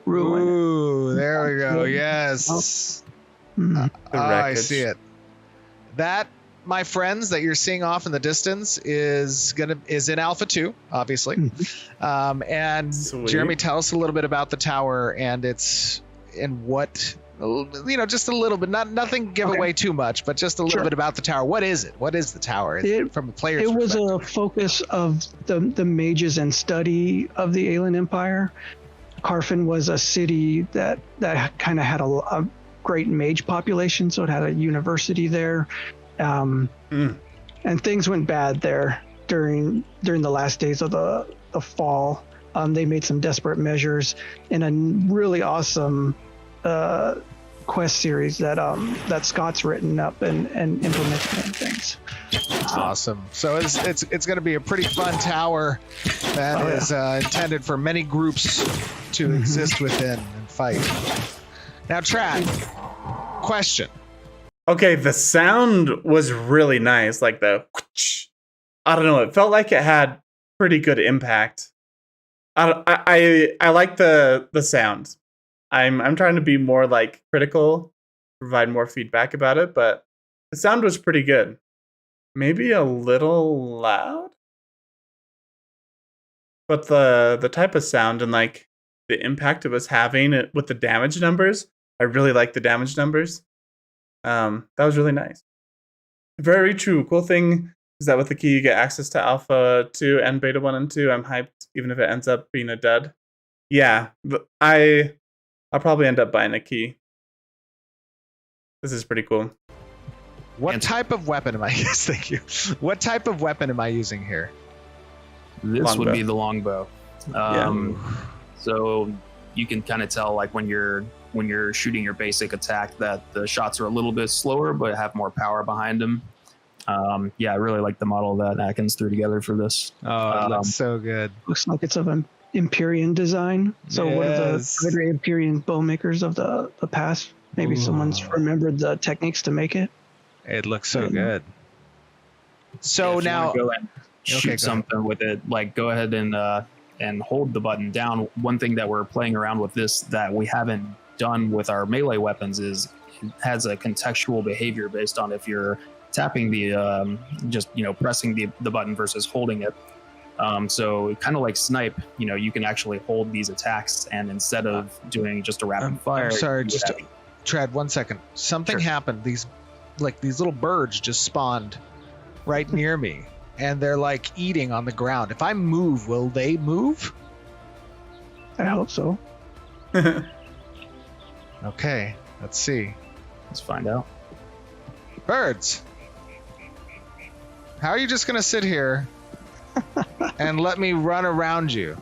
ruin. Ooh, there we go. Good. Yes. Mhm. The I wreckage. see it. That, my friends, that you're seeing off in the distance is in Alpha 2, obviously. And Sweet. Jeremy, tell us a little bit about the tower and what, just a little bit. Nothing give away too much, but just a little Sure. bit about the tower. What is it? What is the tower from a player's It was perspective? a focus of the mages and study of the Alien Empire. Carfin was a city that kind of had a great mage population, so it had a university there. And things went bad there during the last days of the fall. They made some desperate measures in a really awesome quest series that Scott's written up and implemented and things. Awesome. So it's going to be a pretty fun tower that is intended for many groups to exist within and fight. Now, Trad, question. Okay, the sound was really nice. Like the, I don't know. It felt like it had pretty good impact. I like the sound. I'm trying to be more like critical, provide more feedback about it, but the sound was pretty good. Maybe a little loud, but the type of sound and like the impact it was having with the damage numbers, I really like the damage numbers. That was really nice. Very true. Cool thing is that with the key you get access to Alpha 2 and Beta 1 and 2. I'm hyped, even if it ends up being a dud. Yeah, I'll probably end up buying a key. This is pretty cool. What type of weapon am I using? Thank you. What type of weapon am I using here? This Longbow. would be the longbow. So you can kind of tell, like when you're shooting your basic attack, that the shots are a little bit slower but have more power behind them. I really like the model that Atkins threw together for this. Oh, it looks so good. Looks like it's of an Empyrean design. So one of Yes. the great Empyrean bow makers of the past. Maybe someone's remembered the techniques to make it. It looks so Mhm. good. So If you now, wanna go and Okay, shoot go something with it, like go ahead and hold the button down. One thing that we're playing around with this that we haven't done with our melee weapons is it has a contextual behavior based on if you're tapping the pressing the button versus holding it. So kind of like snipe, you can actually hold these attacks, and instead of doing just a rapid fire, I'm sorry, you just have- Trad, 1 second. Something Sure. happened. These little birds just spawned right near me, and they're like eating on the ground. If I move, will they move? I hope so. Okay, let's see. let's find out. Birds. How are you just gonna sit here and let me run around you?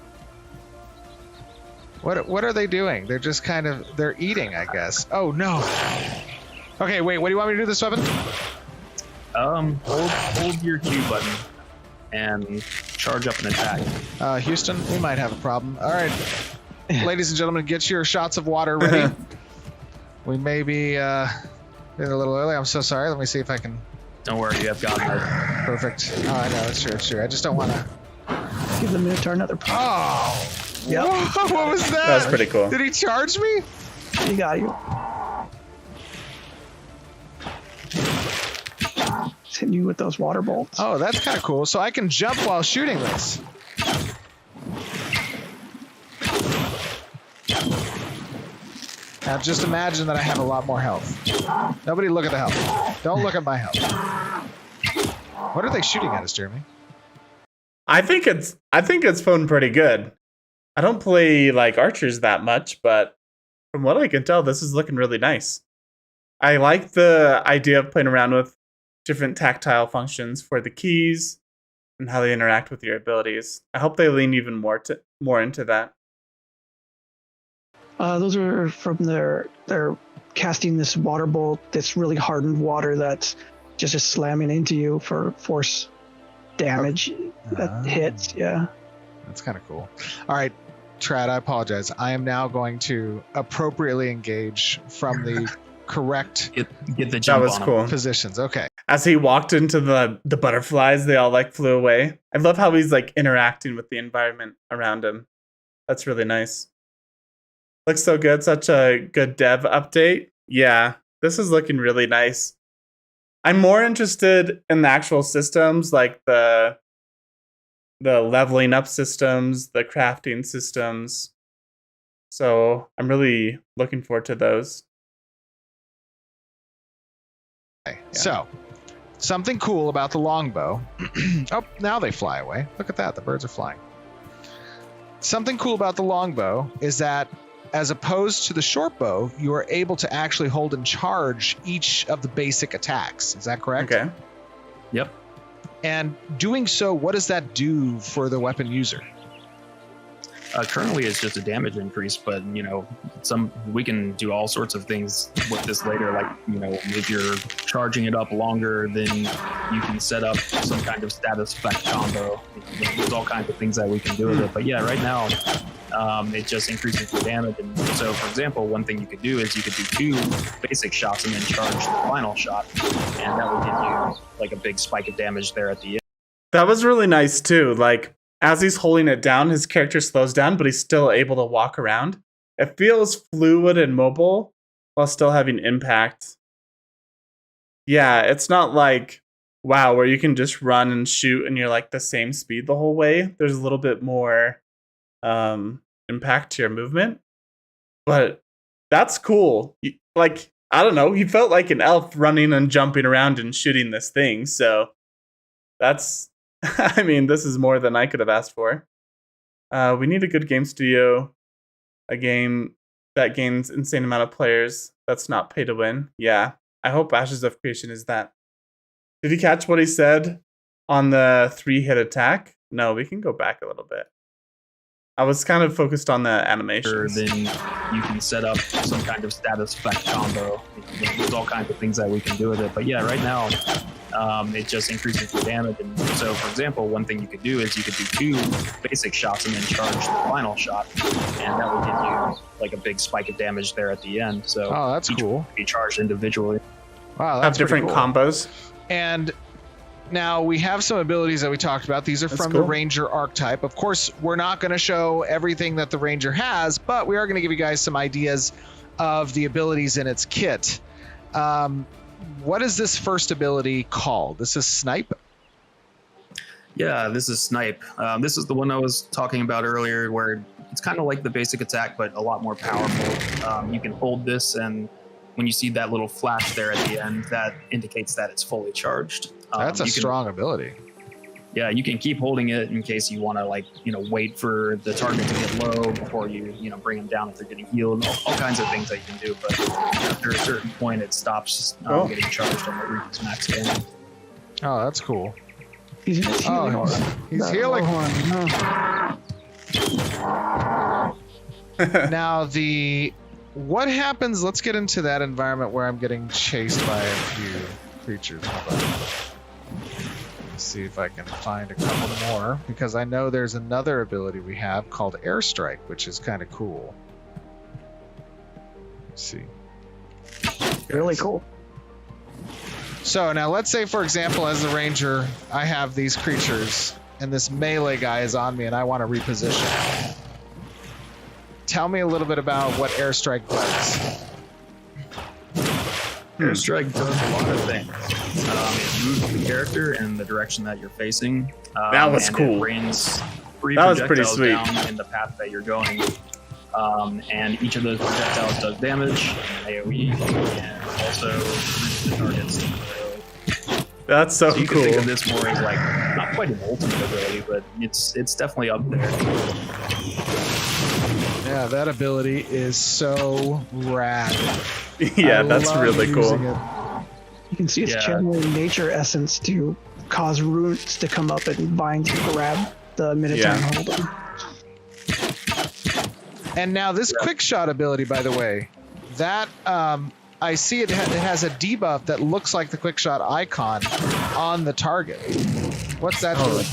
What are they doing? They're just they're eating, I guess. Oh no. Okay, wait, what do you want me to do with this weapon? Hold your Q button and charge up an attack. Houston, we might have a problem. All right, ladies and gentlemen, get your shots of water ready. We may be a little early. I'm so sorry. Let me see if I can. Don't worry, you have got it. Perfect. Oh, I know, it's true. I just don't want to. Give the Minotaur another. Oh! Yep. Whoa, what was that? That was pretty cool. Did he charge me? He got you. He's hitting you with those water bolts. Oh, that's kind of cool. So I can jump while shooting this. Now just imagine that I have a lot more health. Nobody look at the health. Don't look at my health. What are they shooting at us, Jeremy? I think it's phone pretty good. I don't play like archers that much, but from what I can tell, this is looking really nice. I like the idea of playing around with different tactile functions for the keys and how they interact with your abilities. I hope they lean even more into that. Those are from they're casting this water bolt, this really hardened water that's just slamming into you for force damage that hits. Yeah. That's kind of cool. All right, Trad, I apologize. I am now going to appropriately engage from the correct Get the jump That was on 'em. cool. positions. Okay. As he walked into the butterflies, they all like flew away. I love how he's like interacting with the environment around him. That's really nice. Looks so good. Such a good dev update. Yeah, this is looking really nice. I'm more interested in the actual systems, like the leveling up systems, the crafting systems. So I'm really looking forward to those. Okay. So, something cool about the longbow. Oh, now they fly away. Look at that. The birds are flying. Something cool about the longbow is that as opposed to the short bow, you are able to actually hold and charge each of the basic attacks. Is that correct? Okay. Yep. And doing so, what does that do for the weapon user? Currently, it's just a damage increase, but we can do all sorts of things with this later. Like if you're charging it up longer, then you can set up some kind of status effect combo. There's all kinds of things that we can do with it. But yeah, right now, it just increases the damage. And so, for example, one thing you could do is you could do 2 basic shots and then charge the final shot, and that would give you like a big spike of damage there at the end. That was really nice too. Like as he's holding it down, his character slows down, but he's still able to walk around. It feels fluid and mobile while still having impact. Yeah, it's not like WoW where you can just run and shoot and you're like the same speed the whole way. There's a little bit more impact to your movement. But that's cool. Like, I don't know, he felt like an elf running and jumping around and shooting this thing. So that's I mean, this is more than I could have asked for. We need a good game studio, a game that gains insane amount of players that's not pay to win. Yeah, I hope Ashes of Creation is that. Did you catch what he said on the 3-hit attack? No, we can go back a little bit. I was kind of focused on the animations. Then you can set up some kind of status effect combo. There's all kinds of things that we can do with it. But yeah, right now, it just increases the damage. And so, for example, one thing you could do is you could do 2 basic shots and then charge the final shot, and that would give you like a big spike of damage there at the end. So that's each cool. one can be charged individually. Wow, Have that's different pretty cool. combos. And now we have some abilities that we talked about. These are That's from cool. the Ranger archetype. Of course, we're not going to show everything that the Ranger has, but we are going to give you guys some ideas of the abilities in its kit. What is this first ability called? This is Snipe? Yeah, this is Snipe. This is the one I was talking about earlier, where it's kind of like the basic attack, but a lot more powerful. You can hold this, and when you see that little flash there at the end, that indicates that it's fully charged. That's a you can- strong ability. Yeah, you can keep holding it in case you want to, wait for the target to get low before you, bring them down if they're getting healed. All kinds of things that you can do, but after a certain point, it stops getting charged and it reaches max damage. Oh, that's cool. He's healing aura. He's That healing. Rohan, Now what happens? Let's get into that environment where I'm getting chased by a few creatures. Hold on. Let's see if I can find a couple more, because I know there's another ability we have called Airstrike, which is kind of cool. Let's see. really cool. So now let's say, for example, as the ranger, I have these creatures and this melee guy is on me and I want to reposition. Tell me a little bit about what Airstrike does. Airstrike does a lot of things. It moves the character in the direction that you're facing. That was and cool. It rains three That was pretty projectiles sweet. down in the path that you're going. And each of those projectiles does damage, AoE, and also reach the targets. That's so, So you cool. can think of this more as like not quite an ultimate ability, but it's definitely up there. Yeah, that ability is so rad. Yeah, I that's love really using cool. it. You can see it's Yeah. channeling nature essence to cause runes to come up and bind to grab the Minotaur and hold them. And now this quick shot ability, by the way, that I see it has a debuff that looks like the quick shot icon on the target. What's that doing?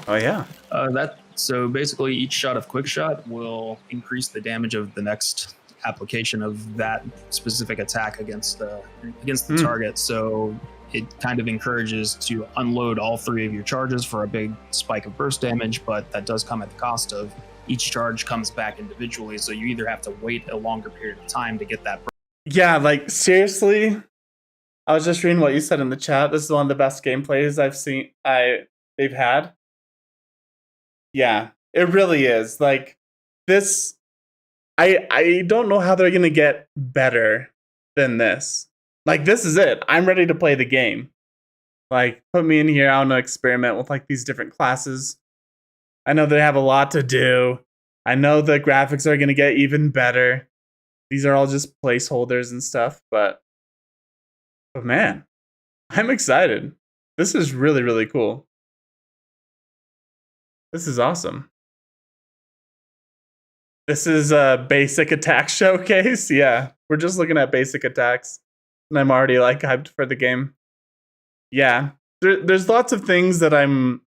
Oh yeah. So basically, each shot of quick shot will increase the damage of the next application of that specific attack against the target. So it kind of encourages to unload all three of your charges for a big spike of burst damage, but that does come at the cost of each charge comes back individually. So you either have to wait a longer period of time to get that. Yeah, like seriously, I was just reading what you said in the chat. This is one of the best gameplays I've seen. They've had. Yeah, it really is. Like this, I don't know how they're gonna get better than this. Like this is it. I'm ready to play the game. Like put me in here. I want to experiment with like these different classes. I know they have a lot to do. I know the graphics are gonna get even better. These are all just placeholders and stuff, but man, I'm excited. This is really, really cool. This is awesome. This is a basic attack showcase. Yeah, we're just looking at basic attacks, and I'm already like hyped for the game. Yeah, there's lots of things that I'm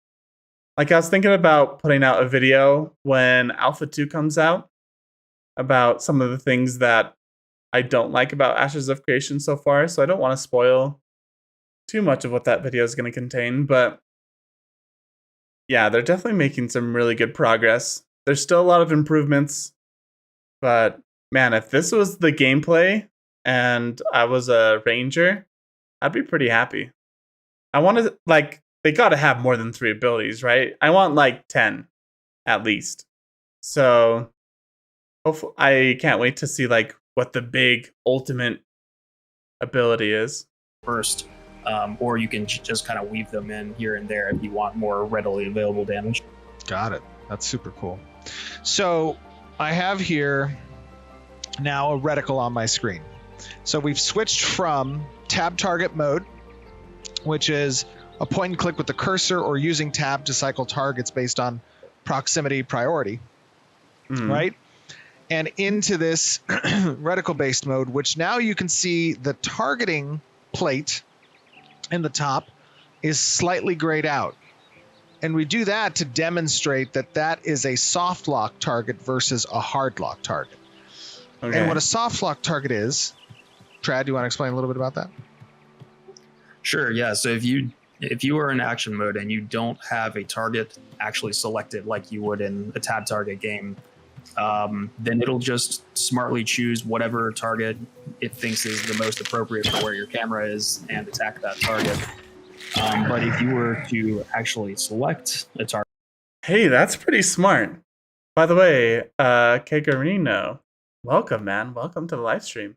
like. I was thinking about putting out a video when Alpha 2 comes out about some of the things that I don't like about Ashes of Creation so far, so I don't want to spoil too much of what that video is going to contain, but yeah, they're definitely making some really good progress. There's still a lot of improvements, but man, if this was the gameplay and I was a ranger, I'd be pretty happy. I want to, like, they got to have more than 3 abilities, right? I want like 10 at least. So hopefully, I can't wait to see like what the big ultimate ability is. First, or you can just kind of weave them in here and there if you want more readily available damage. Got it. That's super cool. So I have here now a reticle on my screen. So we've switched from tab target mode, which is a point and click with the cursor or using tab to cycle targets based on proximity priority, right? And into this reticle based mode, which now you can see the targeting plate in the top is slightly grayed out. And we do that to demonstrate that that is a soft lock target versus a hard lock target. Okay. And what a soft lock target is, Trad, do you want to explain a little bit about that? Sure, yeah. So if you are in action mode and you don't have a target actually selected like you would in a tab target game, then it'll just smartly choose whatever target it thinks is the most appropriate for where your camera is and attack that target. But if you were to actually select a target, Hey, that's pretty smart. By the way, Kegarino, welcome, man. Welcome to the live stream.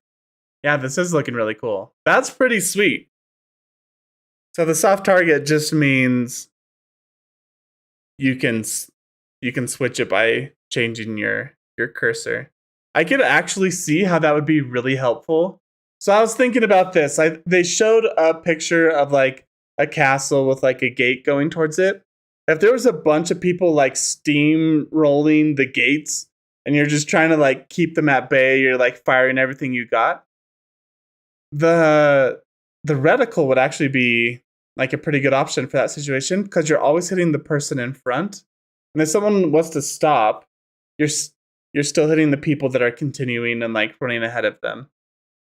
Yeah, this is looking really cool. That's pretty sweet. So the soft target just means you can switch it by changing your cursor. I could actually see how that would be really helpful. So I was thinking about this. They showed a picture of like a castle with like a gate going towards it. If there was a bunch of people like steamrolling the gates and you're just trying to like keep them at bay, you're like firing everything you got, the reticle would actually be like a pretty good option for that situation because you're always hitting the person in front. And if someone wants to stop, you're still hitting the people that are continuing and like running ahead of them.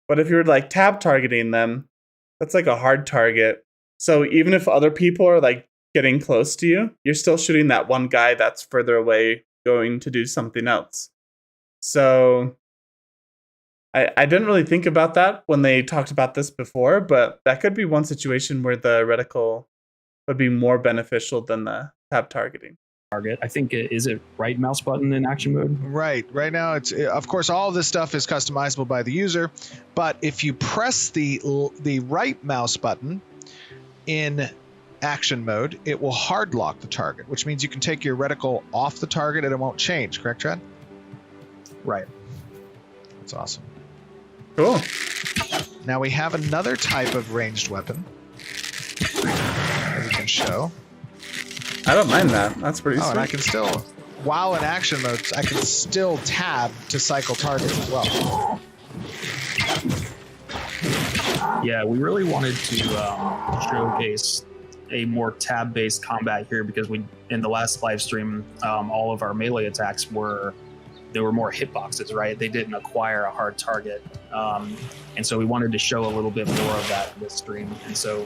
But if you're like tab targeting them, that's like a hard target. So even if other people are like getting close to you, you're still shooting that one guy that's further away going to do something else. So I didn't really think about that when they talked about this before, but that could be one situation where the reticle would be more beneficial than the tab targeting. Target. I think is it right mouse button in action mode? Right. Right now, it's of course all of this stuff is customizable by the user, but if you press the right mouse button in action mode, it will hard lock the target, which means you can take your reticle off the target and it won't change. Correct, Trent? Right. That's awesome. Cool. Now we have another type of ranged weapon that we can show. I don't mind that. That's pretty Oh, sweet. and I can still, while in action mode, I can still tab to cycle targets as well. Yeah, we really wanted to showcase a more tab-based combat here because we, in the last live stream, all of our melee attacks were more hitboxes, right? They didn't acquire a hard target, and so we wanted to show a little bit more of that in this stream. And so,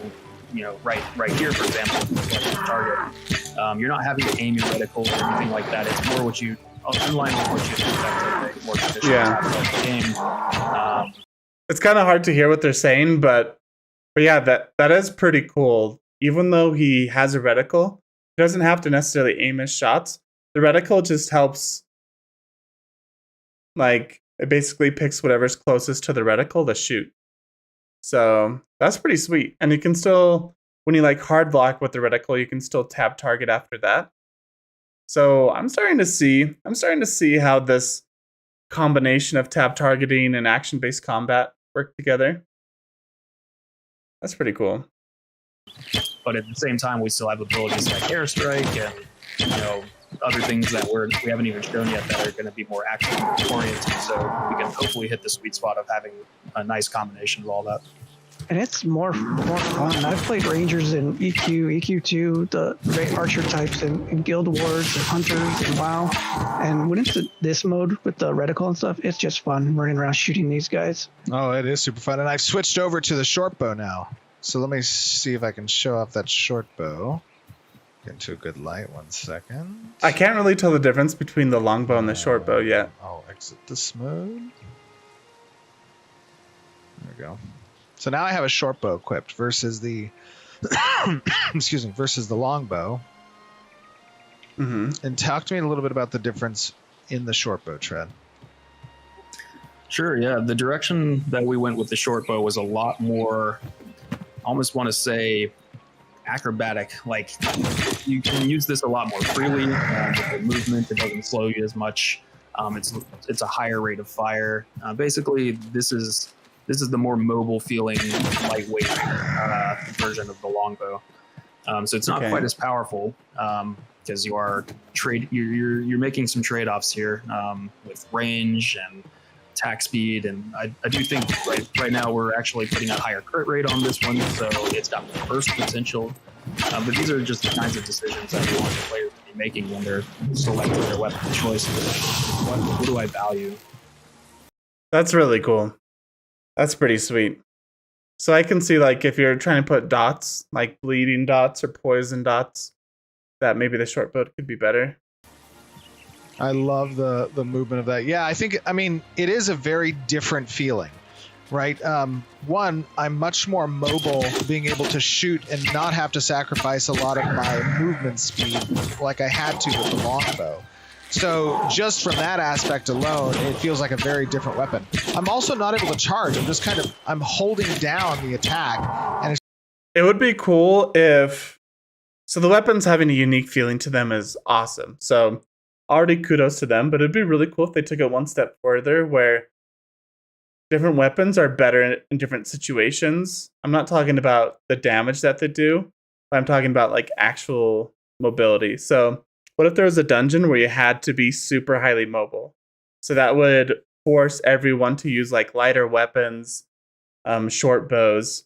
you know, right here, for example, like target, you're not having to aim your reticle or anything like that. It's more what you, in line with what you expect of a more traditional tab game. It's kind of hard to hear what they're saying, but yeah, that is pretty cool. Even though he has a reticle, he doesn't have to necessarily aim his shots. The reticle just helps, like, it basically picks whatever's closest to the reticle to shoot. So that's pretty sweet. And you can still, when you like hard lock with the reticle, you can still tab target after that. So I'm starting to see how this combination of tab targeting and action-based combat work together. That's pretty cool. But at the same time, we still have abilities like airstrike and, you know, other things that we haven't even shown yet that are going to be more action oriented. So we can hopefully hit the sweet spot of having a nice combination of all that. And it's more fun. I've played Rangers in EQ, EQ2, the great archer types in Guild Wars and Hunters and WoW. And when it's this mode with the reticle and stuff, it's just fun running around shooting these guys. Oh, it is super fun. And I've switched over to the short bow now. So let me see if I can show off that short bow. Get into a good light. 1 second. I can't really tell the difference between the longbow and the short bow yet. I'll exit this mode. There we go. So now I have a short bow equipped versus the versus the longbow. Mm-hmm. And talk to me a little bit about the difference in the short bow, Tread. Sure, yeah. The direction that we went with the short bow was a lot more, I almost want to say, acrobatic. Like, you can use this a lot more freely with the movement. It doesn't slow you as much. It's a higher rate of fire. Basically, this is the more mobile feeling, lightweight version of the longbow. So it's not quite as powerful because you're making some trade-offs here with range and attack speed, and I do think right now we're actually putting a higher crit rate on this one, so it's got burst potential. But these are just the kinds of decisions that we want the players to be making when they're selecting their weapon choice. What do I value? That's really cool. That's pretty sweet. So I can see, like, if you're trying to put dots, like bleeding dots or poison dots, that maybe the short bow could be better. I love the movement of that. Yeah, I mean, it is a very different feeling, right? One, I'm much more mobile, being able to shoot and not have to sacrifice a lot of my movement speed like I had to with the longbow. So just from that aspect alone, it feels like a very different weapon. I'm also not able to charge. I'm holding down the attack. And it would be cool if, so the weapons having a unique feeling to them is awesome. So already kudos to them, but it'd be really cool if they took it one step further where different weapons are better in different situations. I'm not talking about the damage that they do, but I'm talking about like actual mobility. So what if there was a dungeon where you had to be super highly mobile? So that would force everyone to use like lighter weapons, short bows.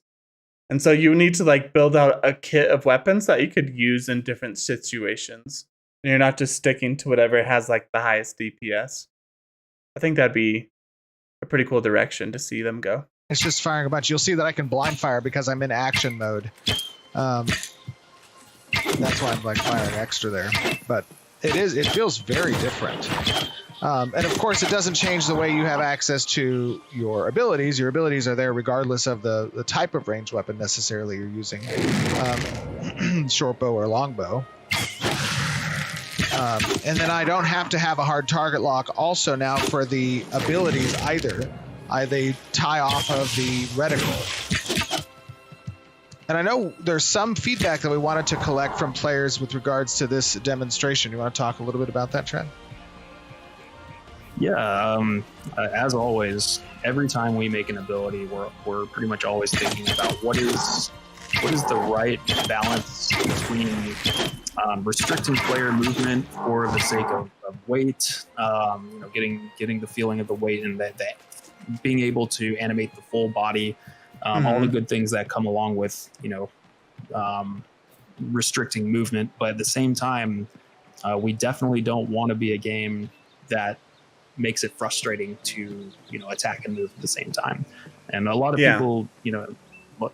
And so you need to like build out a kit of weapons that you could use in different situations. And you're not just sticking to whatever has like the highest DPS. I think that'd be a pretty cool direction to see them go. It's just firing a bunch. You'll see that I can blind fire because I'm in action mode. That's why I'm like firing extra there. But it feels very different. And of course, it doesn't change the way you have access to your abilities. Your abilities are there regardless of the type of ranged weapon necessarily you're using, short bow or long bow. And then I don't have to have a hard target lock also now for the abilities either. They tie off of the reticle. And I know there's some feedback that we wanted to collect from players with regards to this demonstration. You want to talk a little bit about that, Trent? Yeah, as always, every time we make an ability, we're pretty much always thinking about what is the right balance between restricting player movement for the sake of weight, getting the feeling of the weight and that being able to animate the full body, all the good things that come along with restricting movement. But at the same time, we definitely don't want to be a game that makes it frustrating to attack and move at the same time. And a lot of people,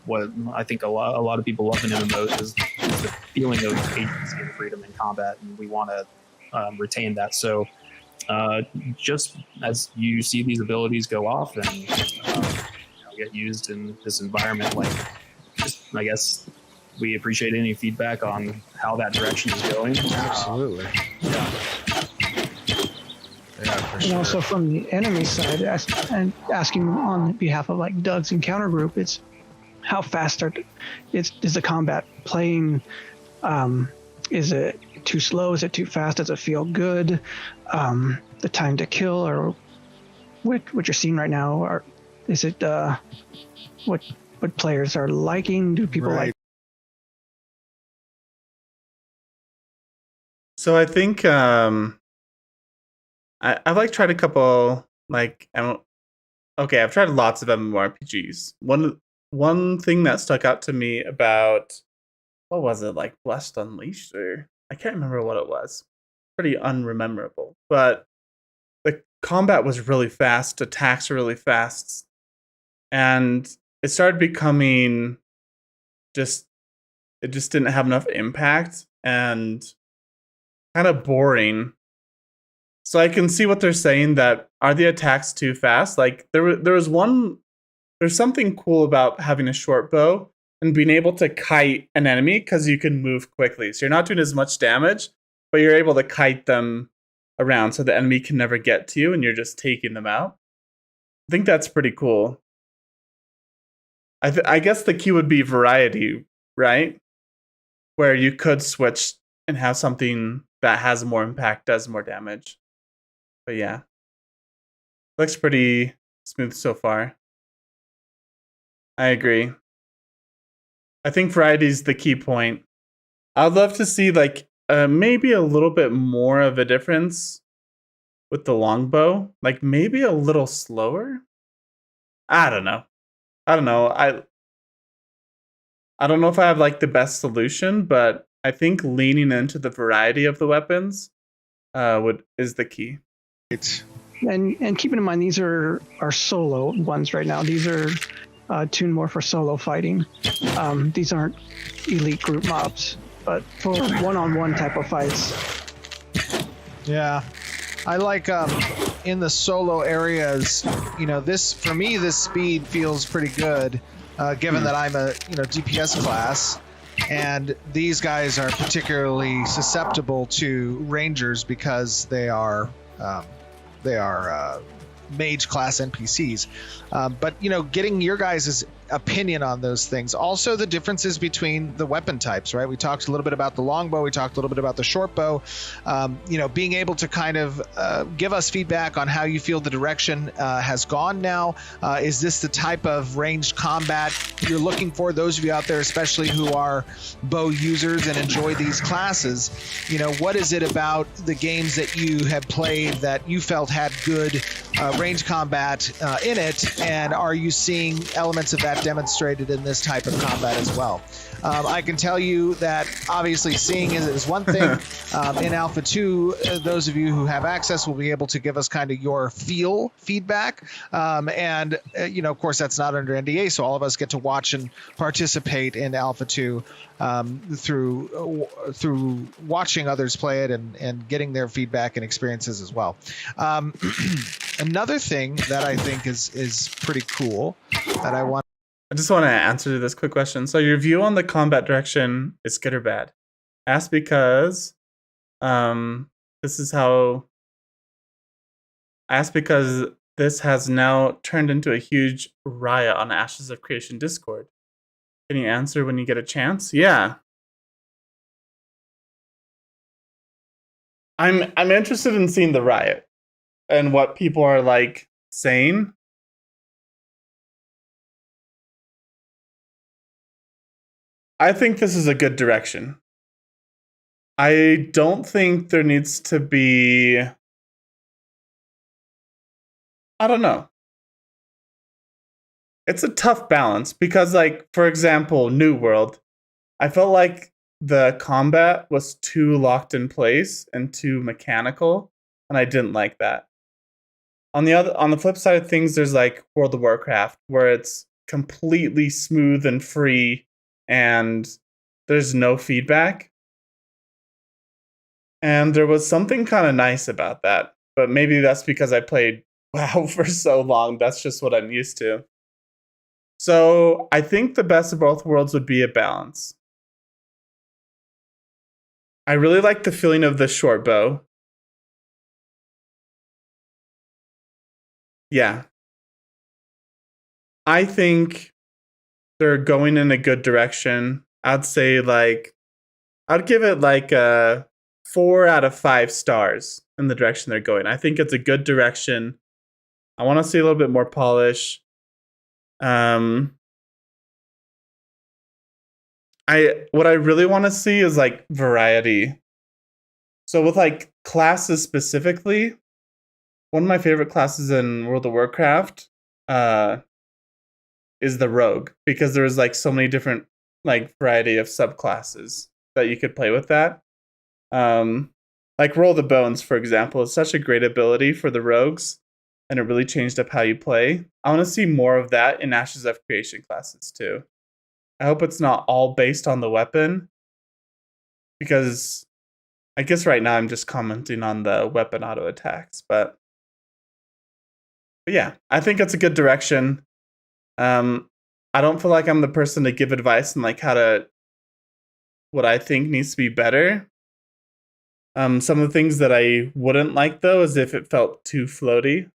what I think a lot of people love in MMOs is the feeling of agency and freedom in combat, and we want to retain that. So just as you see these abilities go off and get used in this environment, I guess we appreciate any feedback on how that direction is going. Absolutely. And also from the enemy side, and asking on behalf of like Doug's encounter group, it's how fast is the combat playing? Is it too slow? Is it too fast? Does it feel good? The time to kill, or what you're seeing right now, or is it what players are liking? Do people like? So I think I've like tried a couple I've tried lots of MMORPGs. One thing that stuck out to me about what was it, like Blessed Unleashed, or I can't remember what it was. Pretty unrememberable. But the combat was really fast, attacks were really fast, and it started becoming it just didn't have enough impact and kind of boring. So I can see what they're saying, that are the attacks too fast? Like there's something cool about having a short bow and being able to kite an enemy because you can move quickly. So you're not doing as much damage, but you're able to kite them around so the enemy can never get to you and you're just taking them out. I think that's pretty cool. I guess the key would be variety, right? Where you could switch and have something that has more impact, does more damage. But yeah, looks pretty smooth so far. I agree. I think variety is the key point. I'd love to see maybe a little bit more of a difference with the longbow. Like maybe a little slower. I don't know. I don't know if I have like the best solution, but I think leaning into the variety of the weapons is the key. And keeping in mind, these are solo ones right now. These are tuned more for solo fighting. These aren't elite group mobs, but for one-on-one type of fights. Yeah, I like in the solo areas. This for me, this speed feels pretty good, given that I'm a DPS class, and these guys are particularly susceptible to rangers because they are mage class NPCs. But getting your guys' opinion on those things. Also, the differences between the weapon types, right? We talked a little bit about the longbow. We talked a little bit about the short bow. Being able to kind of give us feedback on how you feel the direction has gone now. Is this the type of ranged combat you're looking for? Those of you out there, especially who are bow users and enjoy these classes, what is it about the games that you have played that you felt had good range combat in it, and are you seeing elements of that demonstrated in this type of combat as well? I can tell you that obviously seeing is one thing. In Alpha 2, those of you who have access will be able to give us kind of your feel feedback. Of course, that's not under NDA, so all of us get to watch and participate in Alpha 2 through watching others play it and getting their feedback and experiences as well. Another thing that I think is pretty cool that I just want to answer this quick question. So your view on the combat direction is good or bad? Asked because this has now turned into a huge riot on Ashes of Creation Discord. Can you answer when you get a chance? Yeah. I'm interested in seeing the riot and what people are like saying. I think this is a good direction. I don't think there needs to be, I don't know. It's a tough balance because, like, for example, New World, I felt like the combat was too locked in place and too mechanical, and I didn't like that. On the flip side of things, there's like World of Warcraft, where it's completely smooth and free, and there's no feedback. And there was something kind of nice about that, but maybe that's because I played WoW for so long. That's just what I'm used to. So I think the best of both worlds would be a balance. I really like the feeling of the short bow. Yeah. I think they're going in a good direction. I'd say I'd give it like a 4 out of 5 stars in the direction they're going. I think it's a good direction. I want to see a little bit more polish. What I really want to see is like variety. So with like classes specifically, one of my favorite classes in World of Warcraft is the rogue, because there's like so many different like variety of subclasses that you could play with that. Like Roll the Bones, for example, is such a great ability for the rogues, and it really changed up how you play. I want to see more of that in Ashes of Creation classes too. I hope it's not all based on the weapon, because I guess right now I'm just commenting on the weapon auto attacks, but yeah, I think it's a good direction. I don't feel like I'm the person to give advice on like what I think needs to be better. Some of the things that I wouldn't like though is if it felt too floaty.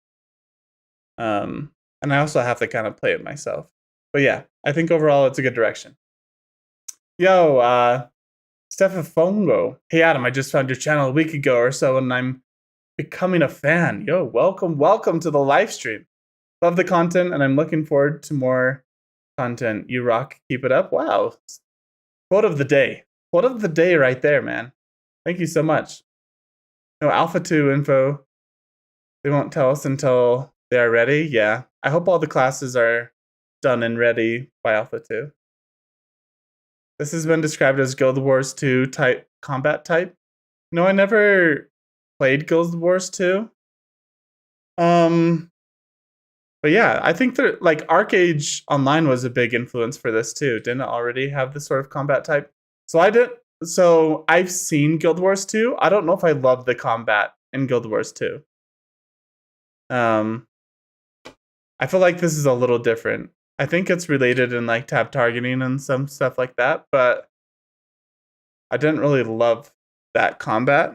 And I also have to kind of play it myself. But yeah, I think overall it's a good direction. Yo, Stefafongo. Hey Adam, I just found your channel a week ago or so and I'm becoming a fan. Yo, welcome to the live stream. Love the content and I'm looking forward to more content. You rock, keep it up. Wow. Quote of the day. Quote of the day right there, man. Thank you so much. No, Alpha 2 info. They won't tell us until they are ready. Yeah. I hope all the classes are done and ready by Alpha 2. This has been described as Guild Wars 2 type combat type. No, I never played Guild Wars 2. But yeah, I think that like Arcade Online was a big influence for this too. Didn't it already have this sort of combat type? So I've seen Guild Wars 2. I don't know if I love the combat in Guild Wars 2. I feel like this is a little different. I think it's related in like tab targeting and some stuff like that, but I didn't really love that combat.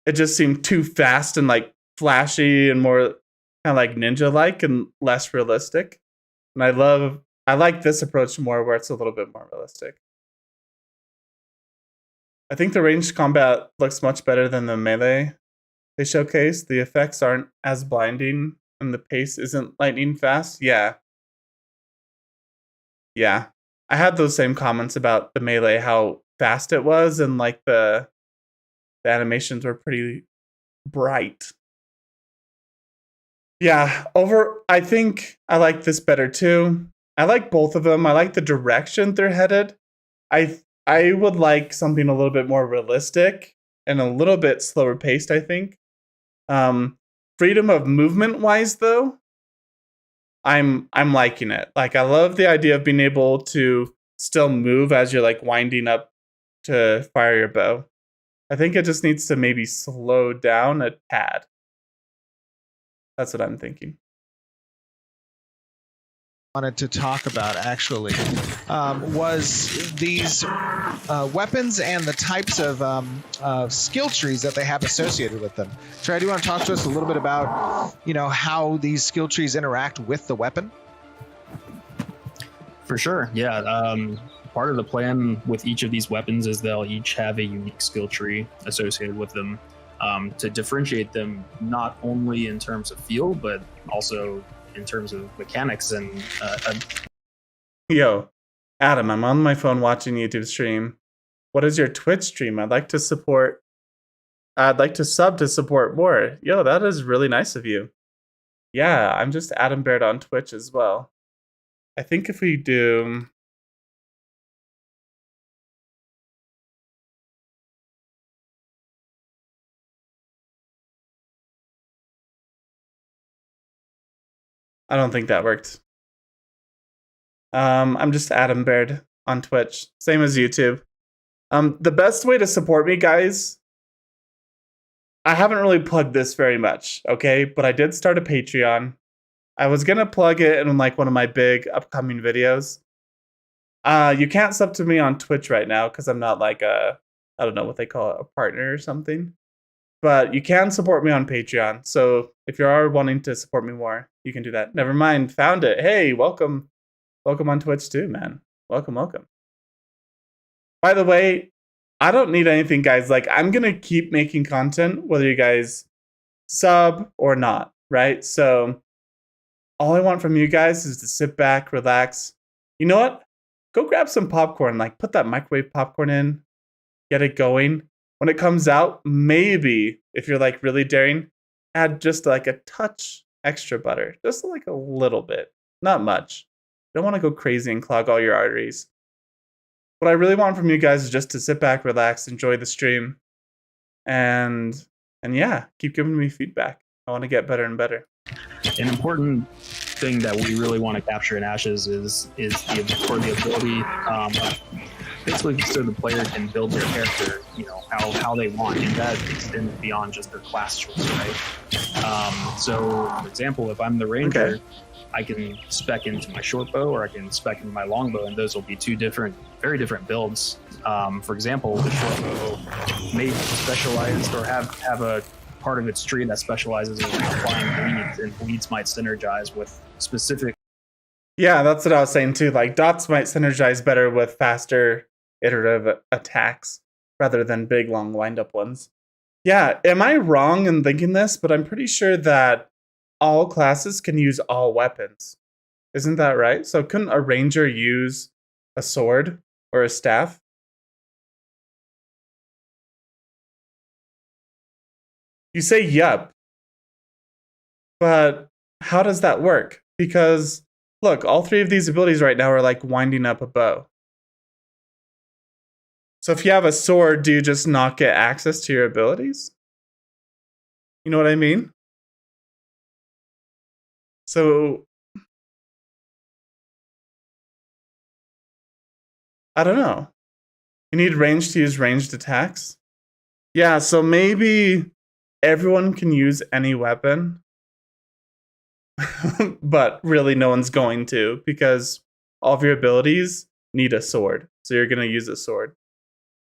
It just seemed too fast and like flashy and more kind of like ninja-like and less realistic. And I like this approach more where it's a little bit more realistic. I think the ranged combat looks much better than the melee they showcase. The effects aren't as blinding and the pace isn't lightning fast. Yeah. I had those same comments about the melee, how fast it was, and like the animations were pretty bright. Yeah, I think I like this better too. I like both of them. I like the direction they're headed. I would like something a little bit more realistic and a little bit slower paced, I think. Freedom of movement wise though, I'm liking it. Like I love the idea of being able to still move as you're like winding up to fire your bow. I think it just needs to maybe slow down a tad. That's what I'm thinking. Wanted to talk about actually was these weapons and the types of skill trees that they have associated with them. Trey, do you want to talk to us a little bit about how these skill trees interact with the weapon? For sure, yeah. Part of the plan with each of these weapons is they'll each have a unique skill tree associated with them to differentiate them not only in terms of feel, but also in terms of mechanics and Yo, Adam, I'm on my phone watching YouTube stream. What is your Twitch stream? I'd like to sub to support more. Yo, that is really nice of you. Yeah, I'm just Adam Baird on Twitch as well. I think if we do I don't think that worked. I'm just Adam Baird on Twitch, same as YouTube. The best way to support me, guys, I haven't really plugged this very much, okay? But I did start a Patreon. I was gonna plug it in like one of my big upcoming videos. You can't sub to me on Twitch right now because I'm not like I don't know what they call it, a partner or something. But you can support me on Patreon. So if you are wanting to support me more, you can do that. Never mind, found it. Hey, welcome. Welcome on Twitch too, man. Welcome. By the way, I don't need anything, guys. Like, I'm going to keep making content, whether you guys sub or not, right? So all I want from you guys is to sit back, relax. You know what? Go grab some popcorn. Like, put that microwave popcorn in. Get it going. When it comes out, maybe, if you're like really daring, add just like a touch extra butter. Just like a little bit. Not much. You don't want to go crazy and clog all your arteries. What I really want from you guys is just to sit back, relax, enjoy the stream. And yeah, keep giving me feedback. I want to get better and better. an important thing that we really want to capture in Ashes is the ability basically so the player can build their character, how they want, and that extends beyond just their class choice, right? So, for example, if I'm the ranger, Okay. I can spec into my short bow or I can spec into my longbow, and those will be two very different builds. For example, the short bow may specialize or have a part of its tree that specializes in applying bleeds, and bleeds might synergize with specific. Yeah, that's what I was saying too. Like dots might synergize better with faster iterative attacks rather than big long wind-up ones. Yeah, am I wrong in thinking this? But I'm pretty sure that all classes can use all weapons. Isn't that right? So couldn't a ranger use a sword or a staff? You say yup, but how does that work? Because look, all three of these abilities right now are like winding up a bow. So if you have a sword, do you just not get access to your abilities? You know what I mean? So I don't know. You need range to use ranged attacks? Yeah, so maybe everyone can use any weapon. But really no one's going to, because all of your abilities need a sword. So you're going to use a sword.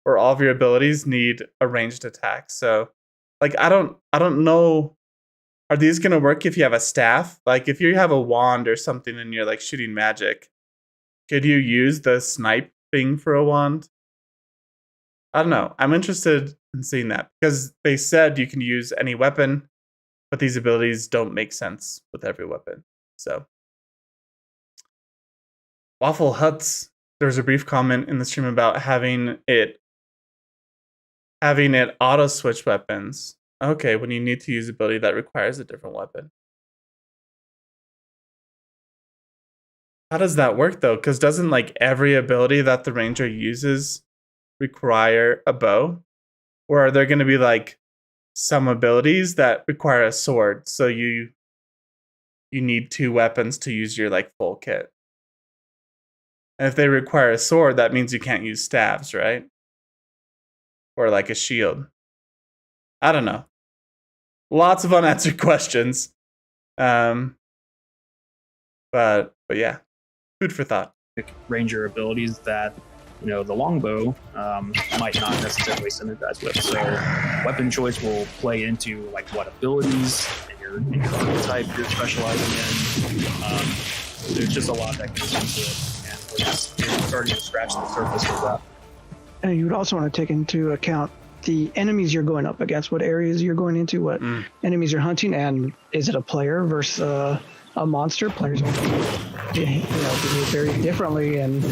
Or all of your abilities need a ranged attack. So like I don't know are these going to work if you have a staff? Like if you have a wand or something and you're like shooting magic, could you use the snipe thing for a wand? I don't know. I'm interested in seeing that because they said you can use any weapon, but these abilities don't make sense with every weapon. So, Waffle Huts. There was a brief comment in the stream about having it auto switch weapons. Okay, when you need to use ability that requires a different weapon. How does that work though? Because doesn't like every ability that the ranger uses require a bow? Or are there going to be like some abilities that require a sword, so you need 2 weapons to use your like full kit? And if they require a sword, that means you can't use staves, right? Or like a shield. I don't know. Lots of unanswered questions. But yeah, food for thought. Ranger abilities that the longbow might not necessarily synergize with. So weapon choice will play into like what abilities and your type you're specializing in. There's just a lot that goes into it, and we're just starting to scratch the surface of that. And you would also want to take into account the enemies you're going up against, what areas you're going into, what enemies you're hunting, and is it a player versus a monster? Players will behave very differently, and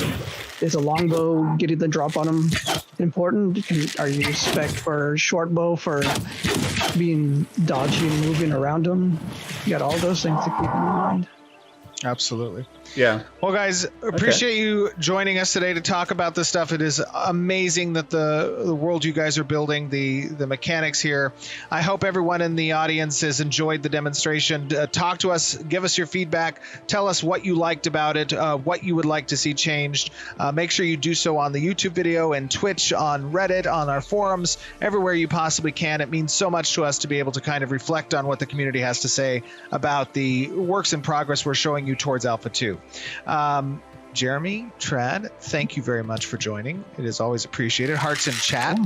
is a longbow getting the drop on them important? Are you spec for short bow for being dodgy and moving around them? You got all those things to keep in mind. Absolutely. Yeah. Well, guys, appreciate you joining us today to talk about this stuff. It is amazing that the world you guys are building, the mechanics here. I hope everyone in the audience has enjoyed the demonstration. Talk to us, give us your feedback, tell us what you liked about it, what you would like to see changed. Make sure you do so on the YouTube video and Twitch, on Reddit, on our forums, everywhere you possibly can. It means so much to us to be able to kind of reflect on what the community has to say about the works in progress we're showing you towards Alpha 2. Jeremy, Trad, thank you very much for joining. It is always appreciated. Hearts in chat.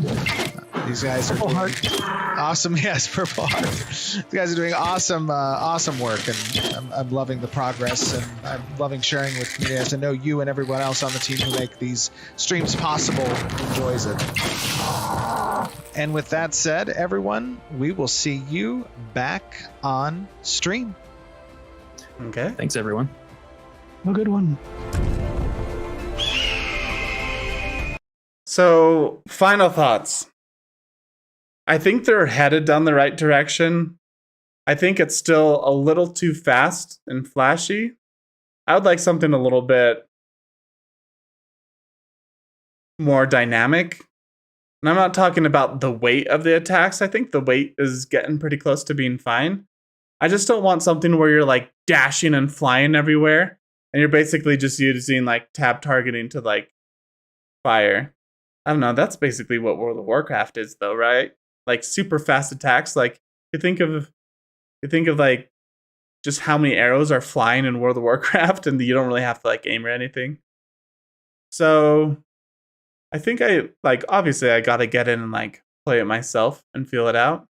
These guys are doing awesome. Yes, Purple Heart. These guys are doing awesome work, and I'm loving the progress, and I'm loving sharing with community. As I know you and everyone else on the team who make these streams possible enjoys it. And with that said, everyone, we will see you back on stream. Okay. Thanks, everyone. A good one. So, final thoughts. I think they're headed down the right direction. I think it's still a little too fast and flashy. I would like something a little bit more dynamic. And I'm not talking about the weight of the attacks. I think the weight is getting pretty close to being fine. I just don't want something where you're like dashing and flying everywhere, and you're basically just using like tab targeting to like fire. I don't know. That's basically what World of Warcraft is, though, right? Like super fast attacks. Like you think of like just how many arrows are flying in World of Warcraft, and you don't really have to like aim or anything. So I think obviously I gotta get in and like play it myself and feel it out.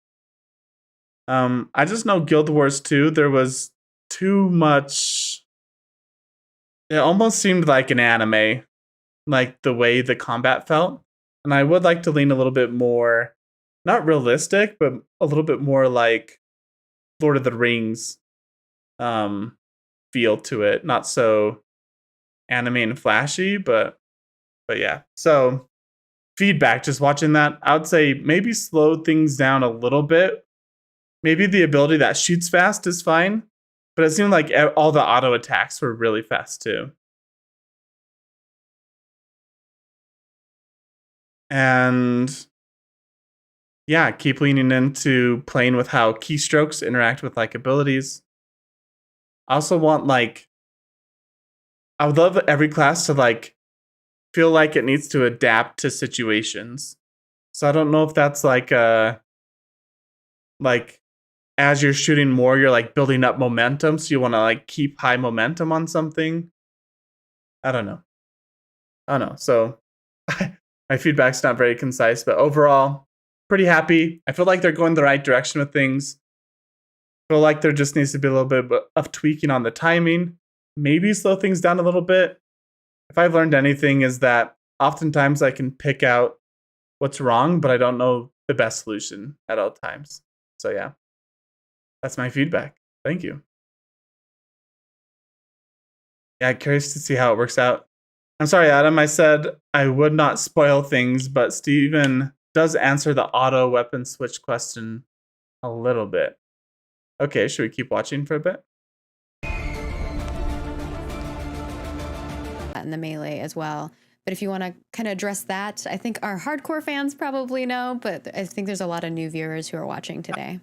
I just know Guild Wars 2, there was too much. It almost seemed like an anime, like the way the combat felt. And I would like to lean a little bit more, not realistic, but a little bit more like Lord of the Rings feel to it. Not so anime and flashy, but yeah. So feedback, just watching that, I would say maybe slow things down a little bit. Maybe the ability that shoots fast is fine, but it seemed like all the auto attacks were really fast too. And yeah, keep leaning into playing with how keystrokes interact with like abilities. I also want I would love every class to like feel like it needs to adapt to situations. So I don't know if that's like as you're shooting more, you're like building up momentum, so you want to like keep high momentum on something. I don't know. So my feedback's not very concise, but overall, pretty happy. I feel like they're going the right direction with things. Feel like there just needs to be a little bit of tweaking on the timing, maybe slow things down a little bit. If I've learned anything is that oftentimes I can pick out what's wrong, but I don't know the best solution at all times. So yeah, that's my feedback. Thank you. Yeah, curious to see how it works out. I'm sorry, Adam. I said I would not spoil things, but Steven does answer the auto weapon switch question a little bit. Okay, should we keep watching for a bit? In the melee as well. But if you want to kind of address that, I think our hardcore fans probably know, but I think there's a lot of new viewers who are watching today.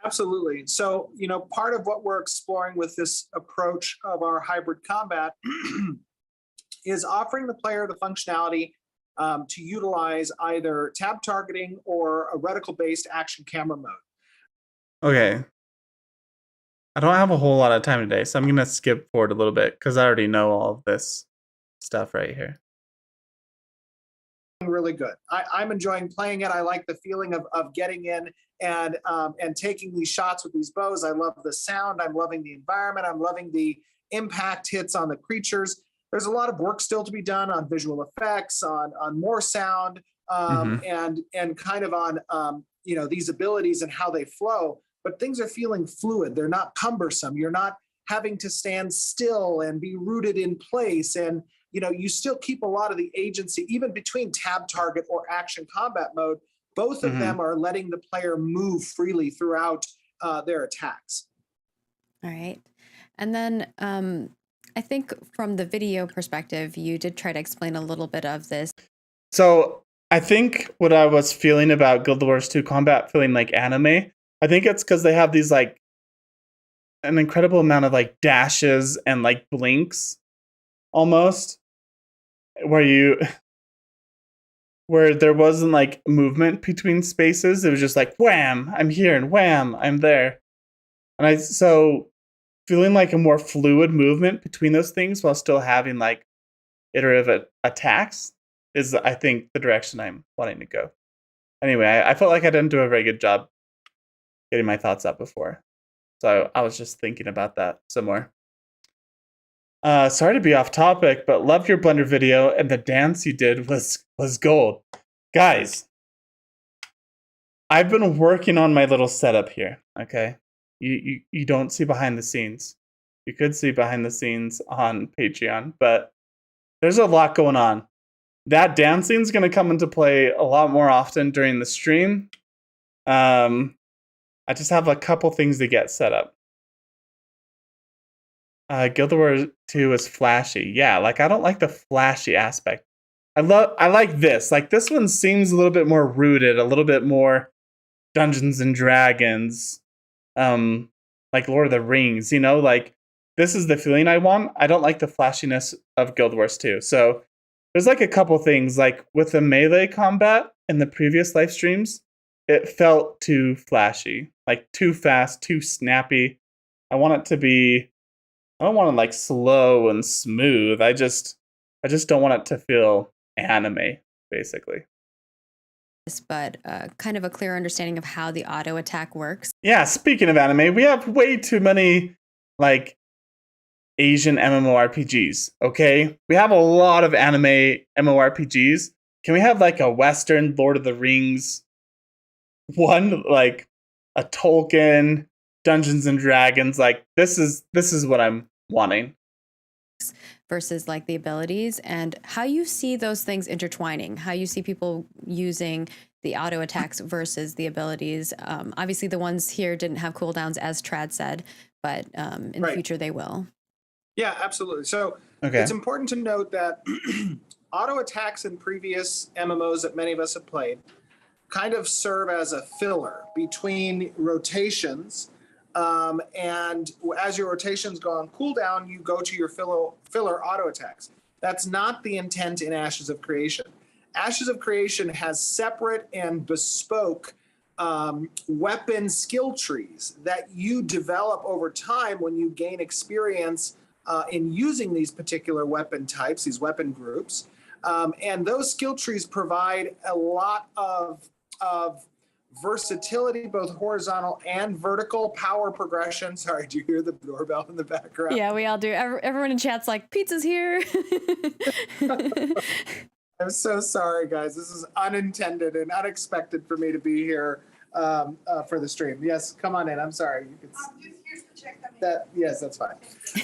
Absolutely. So, part of what we're exploring with this approach of our hybrid combat is offering the player the functionality to utilize either tab targeting or a reticle-based action camera mode. Okay. I don't have a whole lot of time today, so I'm going to skip forward a little bit because I already know all of this stuff right here. Really good. I'm enjoying playing it. I like the feeling of getting in and taking these shots with these bows. I love the sound. I'm loving the environment. I'm loving the impact hits on the creatures. There's a lot of work still to be done on visual effects, on more sound, and kind of on these abilities and how they flow. But things are feeling fluid. They're not cumbersome. You're not having to stand still and be rooted in place. And you still keep a lot of the agency, even between tab target or action combat mode. Both of them are letting the player move freely throughout their attacks. All right. And then I think from the video perspective, you did try to explain a little bit of this. So I think what I was feeling about Guild Wars 2 combat feeling like anime, I think it's because they have these like an incredible amount of like dashes and like blinks almost where there wasn't like movement between spaces. It was just like wham, I'm here, and wham, I'm there. And so feeling like a more fluid movement between those things while still having like iterative attacks is, I think, the direction I'm wanting to go. Anyway, I felt like I didn't do a very good job getting my thoughts out before. So I was just thinking about that some more. Sorry to be off topic, but loved your Blender video, and the dance you did was gold. Guys, I've been working on my little setup here, okay? You don't see behind the scenes. You could see behind the scenes on Patreon, but there's a lot going on. That dancing is going to come into play a lot more often during the stream. I just have a couple things to get set up. Guild Wars 2 is flashy. Yeah, like I don't like the flashy aspect. I like this. Like this one seems a little bit more rooted, a little bit more Dungeons and Dragons, like Lord of the Rings. Like this is the feeling I want. I don't like the flashiness of Guild Wars 2. So there's like a couple things. Like with the melee combat in the previous live streams, it felt too flashy, like too fast, too snappy. I want it like slow and smooth. I just don't want it to feel anime, basically. But kind of a clear understanding of how the auto attack works. Yeah, speaking of anime, we have way too many like Asian MMORPGs, okay? We have a lot of anime MMORPGs. Can we have like a Western Lord of the Rings one, like a Tolkien, Dungeons and Dragons? Like this is what I'm wanting. Versus like the abilities, and how you see those things intertwining, how you see people using the auto attacks versus the abilities. Obviously the ones here didn't have cooldowns, as Trad said, but in the future they will. Yeah, absolutely. So it's important to note that auto attacks in previous MMOs that many of us have played kind of serve as a filler between rotations. And as your rotations go on cooldown, you go to your filler auto attacks. That's not the intent in Ashes of Creation. Ashes of Creation has separate and bespoke weapon skill trees that you develop over time when you gain experience in using these particular weapon types, these weapon groups. And those skill trees provide a lot of versatility, both horizontal and vertical, power progression. Sorry, do you hear the doorbell in the background? Yeah, we all do. Everyone in chat's like, pizza's here. I'm so sorry, guys. This is unintended and unexpected for me to be here for the stream. Yes, come on in. I'm sorry. Here's the check that yes, that's fine.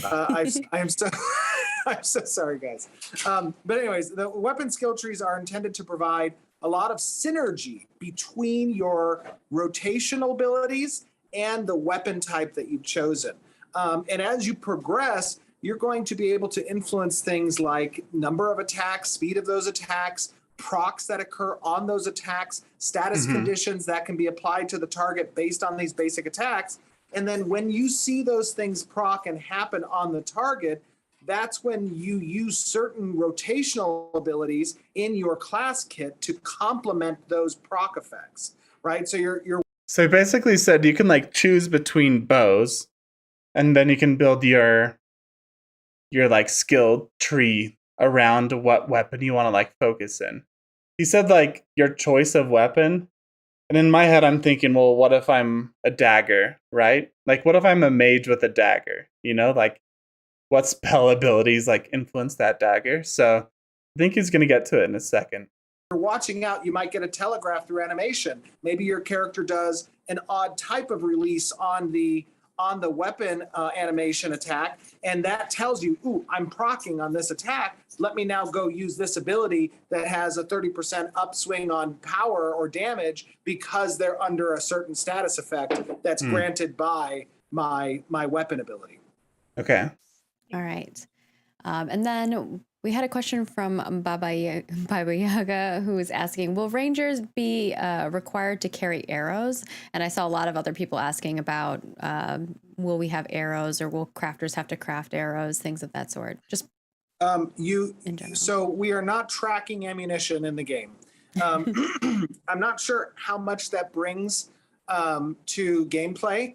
I am so I'm so sorry, guys. But anyways, the weapon skill trees are intended to provide a lot of synergy between your rotational abilities and the weapon type that you've chosen. And as you progress, you're going to be able to influence things like number of attacks, speed of those attacks, procs that occur on those attacks, status conditions that can be applied to the target based on these basic attacks. And then when you see those things proc and happen on the target, that's when you use certain rotational abilities in your class kit to complement those proc effects, right? So So he basically said you can like choose between bows, and then you can build your like skill tree around what weapon you want to like focus in. He said like your choice of weapon. And in my head, I'm thinking, well, what if I'm a dagger, right? Like, what if I'm a mage with a dagger? You know, like, what spell abilities like influence that dagger? So I think he's going to get to it in a second. you're watching out, you might get a telegraph through animation. Maybe your character does an odd type of release on the weapon animation attack, and that tells you, ooh, I'm proccing on this attack. Let me now go use this ability that has a 30% upswing on power or damage because they're under a certain status effect that's granted by my weapon ability. Okay. All right. And then we had a question from Baba Yaga, who was asking, will rangers be required to carry arrows? And I saw a lot of other people asking about, will we have arrows, or will crafters have to craft arrows, things of that sort? Just in general. So we are not tracking ammunition in the game. I'm not sure how much that brings to gameplay.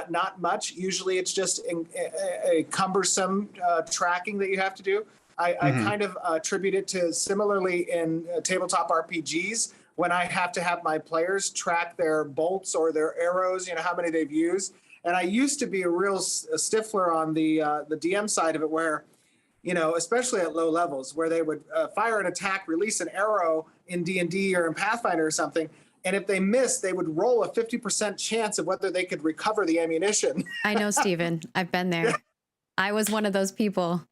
Not much. Usually it's just a cumbersome tracking that you have to do. I kind of attribute it to similarly in tabletop RPGs when I have to have my players track their bolts or their arrows, how many they've used. And I used to be a real stiffler on the DM side of it where, especially at low levels, where they would fire an attack, release an arrow in D&D or in Pathfinder or something. And if they missed, they would roll a 50% chance of whether they could recover the ammunition. I know, Steven. I've been there. I was one of those people.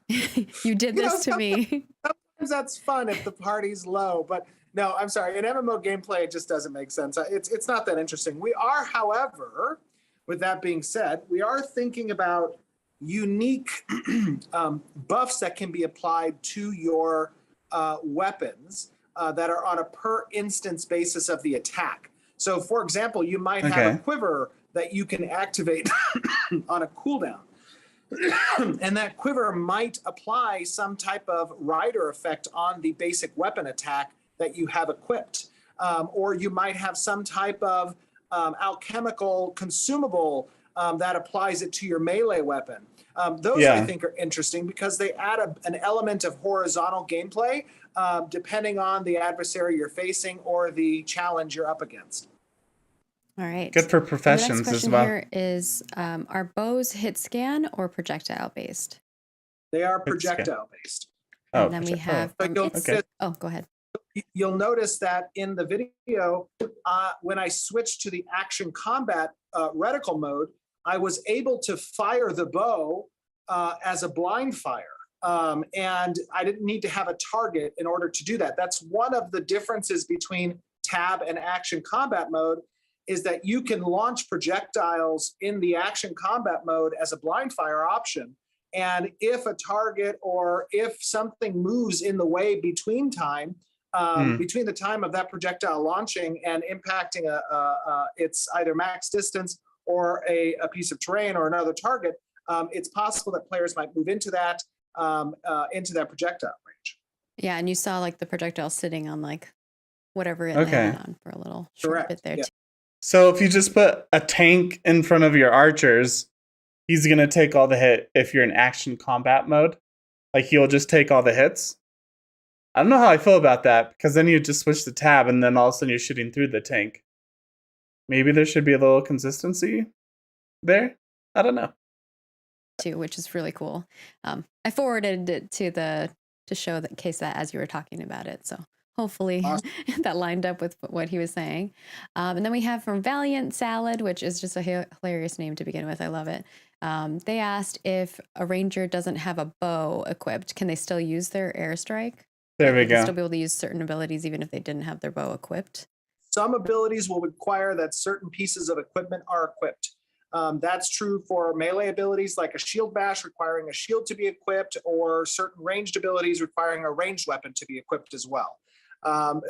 You did this to me. Sometimes that's fun if the party's low, but no, I'm sorry. In MMO gameplay, it just doesn't make sense. It's not that interesting. We are, however, with that being said, we are thinking about unique buffs that can be applied to your weapons that are on a per instance basis of the attack. So, for example, you might have a quiver that you can activate on a cooldown. And that quiver might apply some type of rider effect on the basic weapon attack that you have equipped. Or you might have some type of alchemical consumable that applies it to your melee weapon. Those I think are interesting because they add an element of horizontal gameplay depending on the adversary you're facing or the challenge you're up against. All right. Good for professions the next as well. Here is, are bows hit scan or projectile based? They are projectile based. And then we have. Oh, go ahead. You'll notice that in the video, when I switched to the action combat reticle mode, I was able to fire the bow as a blind fire. And I didn't need to have a target in order to do that. That's one of the differences between tab and action combat mode, is that you can launch projectiles in the action combat mode as a blind fire option. And if a target or if something moves in the way between between the time of that projectile launching and impacting its either max distance or a piece of terrain or another target, it's possible that players might move into that projectile range. Yeah, and you saw like the projectile sitting on like whatever it landed on for a little short bit there too. So if you just put a tank in front of your archers, he's going to take all the hit if you're in action combat mode. Like he'll just take all the hits. I don't know how I feel about that, because then you just switch the tab and then all of a sudden you're shooting through the tank. maybe there should be a little consistency there. I don't know. Too, which is really cool. I forwarded it to show that case that as you were talking about it. So hopefully Awesome. that lined up with what he was saying. And then we have from Valiant Salad, which is just a hilarious name to begin with. I love it. They asked if a ranger doesn't have a bow equipped, can they still use their airstrike? There we Would they go. still be able to use certain abilities even if they didn't have their bow equipped? Some abilities will require that certain pieces of equipment are equipped. That's true for melee abilities like a shield bash requiring a shield to be equipped, or certain ranged abilities requiring a ranged weapon to be equipped as well.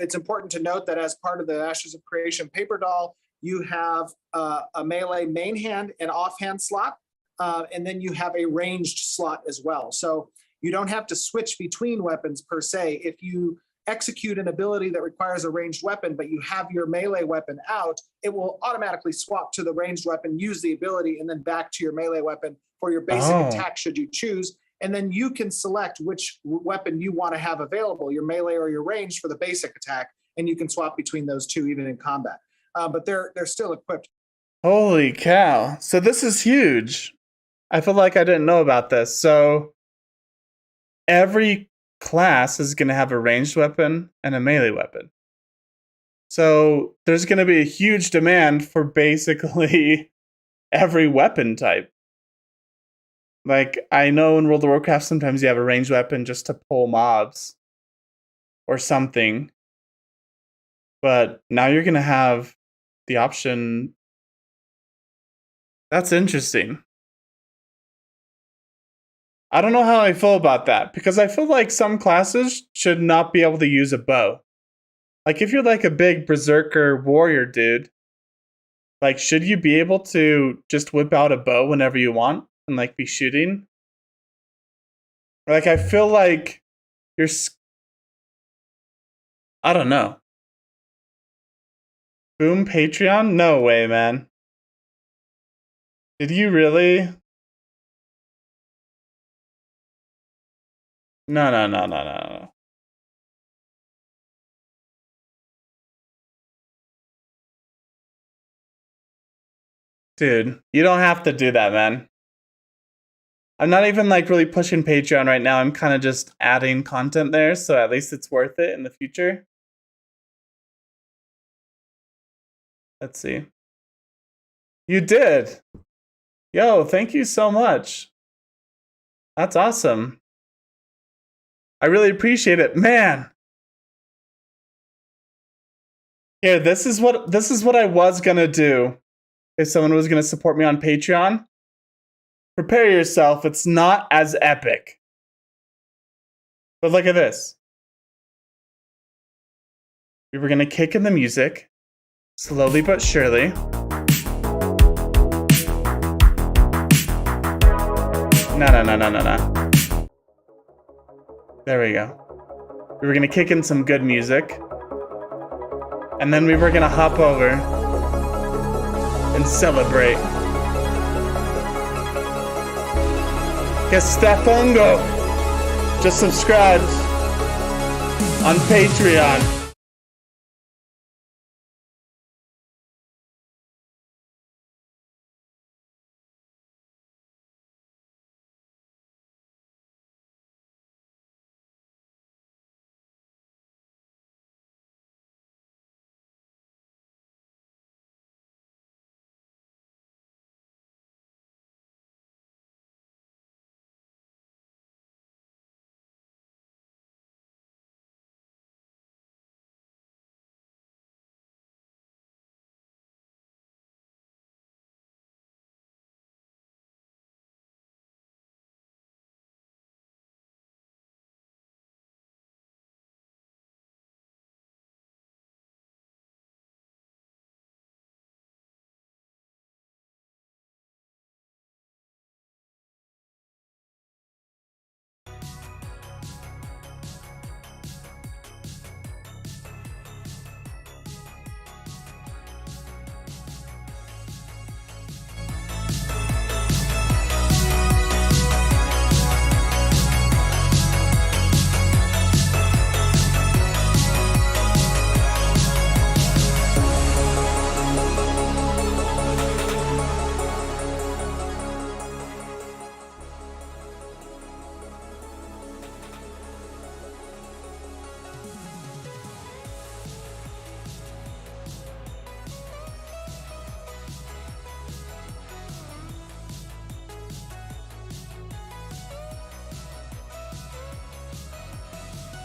It's important to note that as part of the Ashes of Creation paper doll, you have a melee main hand and offhand slot, and then you have a ranged slot as well. So you don't have to switch between weapons per se. If you execute an ability that requires a ranged weapon, but you have your melee weapon out, it will automatically swap to the ranged weapon, use the ability, and then back to your melee weapon for your basic attack should you choose. And then you can select which weapon you want to have available, your melee or your ranged for the basic attack, and you can swap between those two even in combat. But they're still equipped. Holy cow. So this is huge. I feel like I didn't know about this. So every class is going to have a ranged weapon and a melee weapon. So there's going to be a huge demand for basically every weapon type. Like, I know in World of Warcraft sometimes you have a ranged weapon just to pull mobs or something. But now you're going to have the option. That's interesting. I don't know how I feel about that, because I feel like some classes should not be able to use a bow. Like, if you're like a big berserker warrior dude, like, should you be able to just whip out a bow whenever you want and like be shooting? Like, I feel like you're I don't know. Boom Patreon? No way, man. Did you really? No. Dude, you don't have to do that, man. I'm not even like really pushing Patreon right now. I'm kind of just adding content there, so at least it's worth it in the future. Let's see. You did. Yo, thank you so much. That's awesome. I really appreciate it. Man. Here, this is what I was going to do if someone was going to support me on Patreon. Prepare yourself. It's not as epic. But look at this. We were going to kick in the music, slowly but surely. No. There we go. We were going to kick in some good music. And then we were going to hop over and celebrate. Que Stefango just subscribed on Patreon.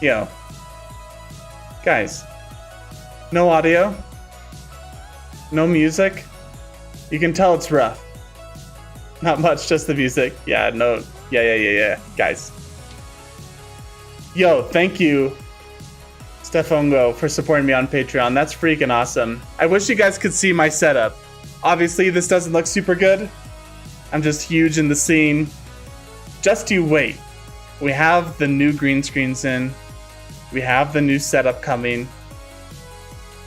Yo. Guys. No audio. No music. You can tell it's rough. Not much, just the music. Yeah, no. Yeah. Guys. Yo, thank you, Stefongo, for supporting me on Patreon. That's freaking awesome. I wish you guys could see my setup. Obviously, this doesn't look super good. I'm just huge in the scene. Just you wait. We have the new green screens in. We have the new setup coming.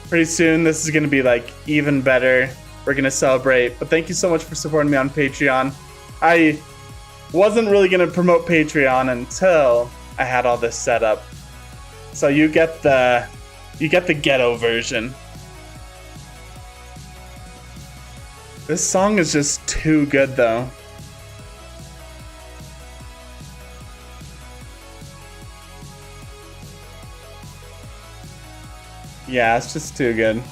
Pretty soon, this is going to be like even better. We're going to celebrate. But thank you so much for supporting me on Patreon. I wasn't really going to promote Patreon until I had all this set up. So you get the ghetto version. This song is just too good though. Yeah, it's just too good.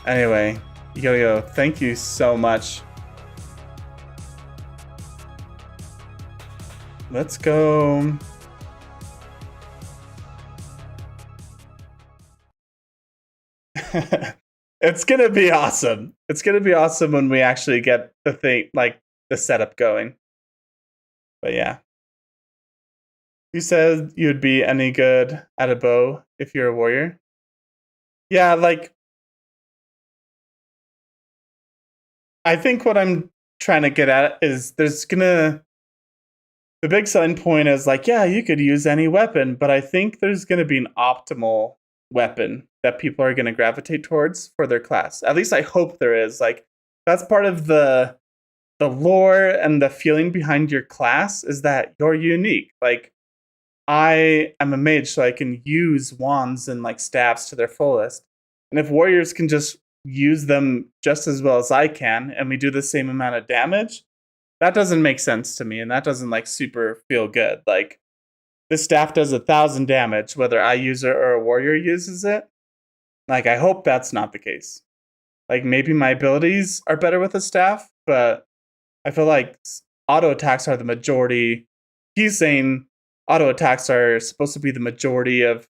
Anyway, yo, thank you so much. Let's go. It's gonna be awesome. It's gonna be awesome when we actually get the thing, like the setup going. But yeah. You said you'd be any good at a bow if you're a warrior? Yeah, like I think what I'm trying to get at is the big selling point is like, yeah, you could use any weapon, but I think there's gonna be an optimal weapon that people are gonna gravitate towards for their class. At least I hope there is. Like that's part of the lore and the feeling behind your class is that you're unique. Like I am a mage, so I can use wands and like staffs to their fullest. And if warriors can just use them just as well as I can, and we do the same amount of damage, that doesn't make sense to me, and that doesn't like super feel good. Like this staff does 1,000 damage, whether I use it or a warrior uses it. Like I hope that's not the case. Like maybe my abilities are better with a staff, but I feel like auto attacks are the majority. He's saying auto attacks are supposed to be the majority of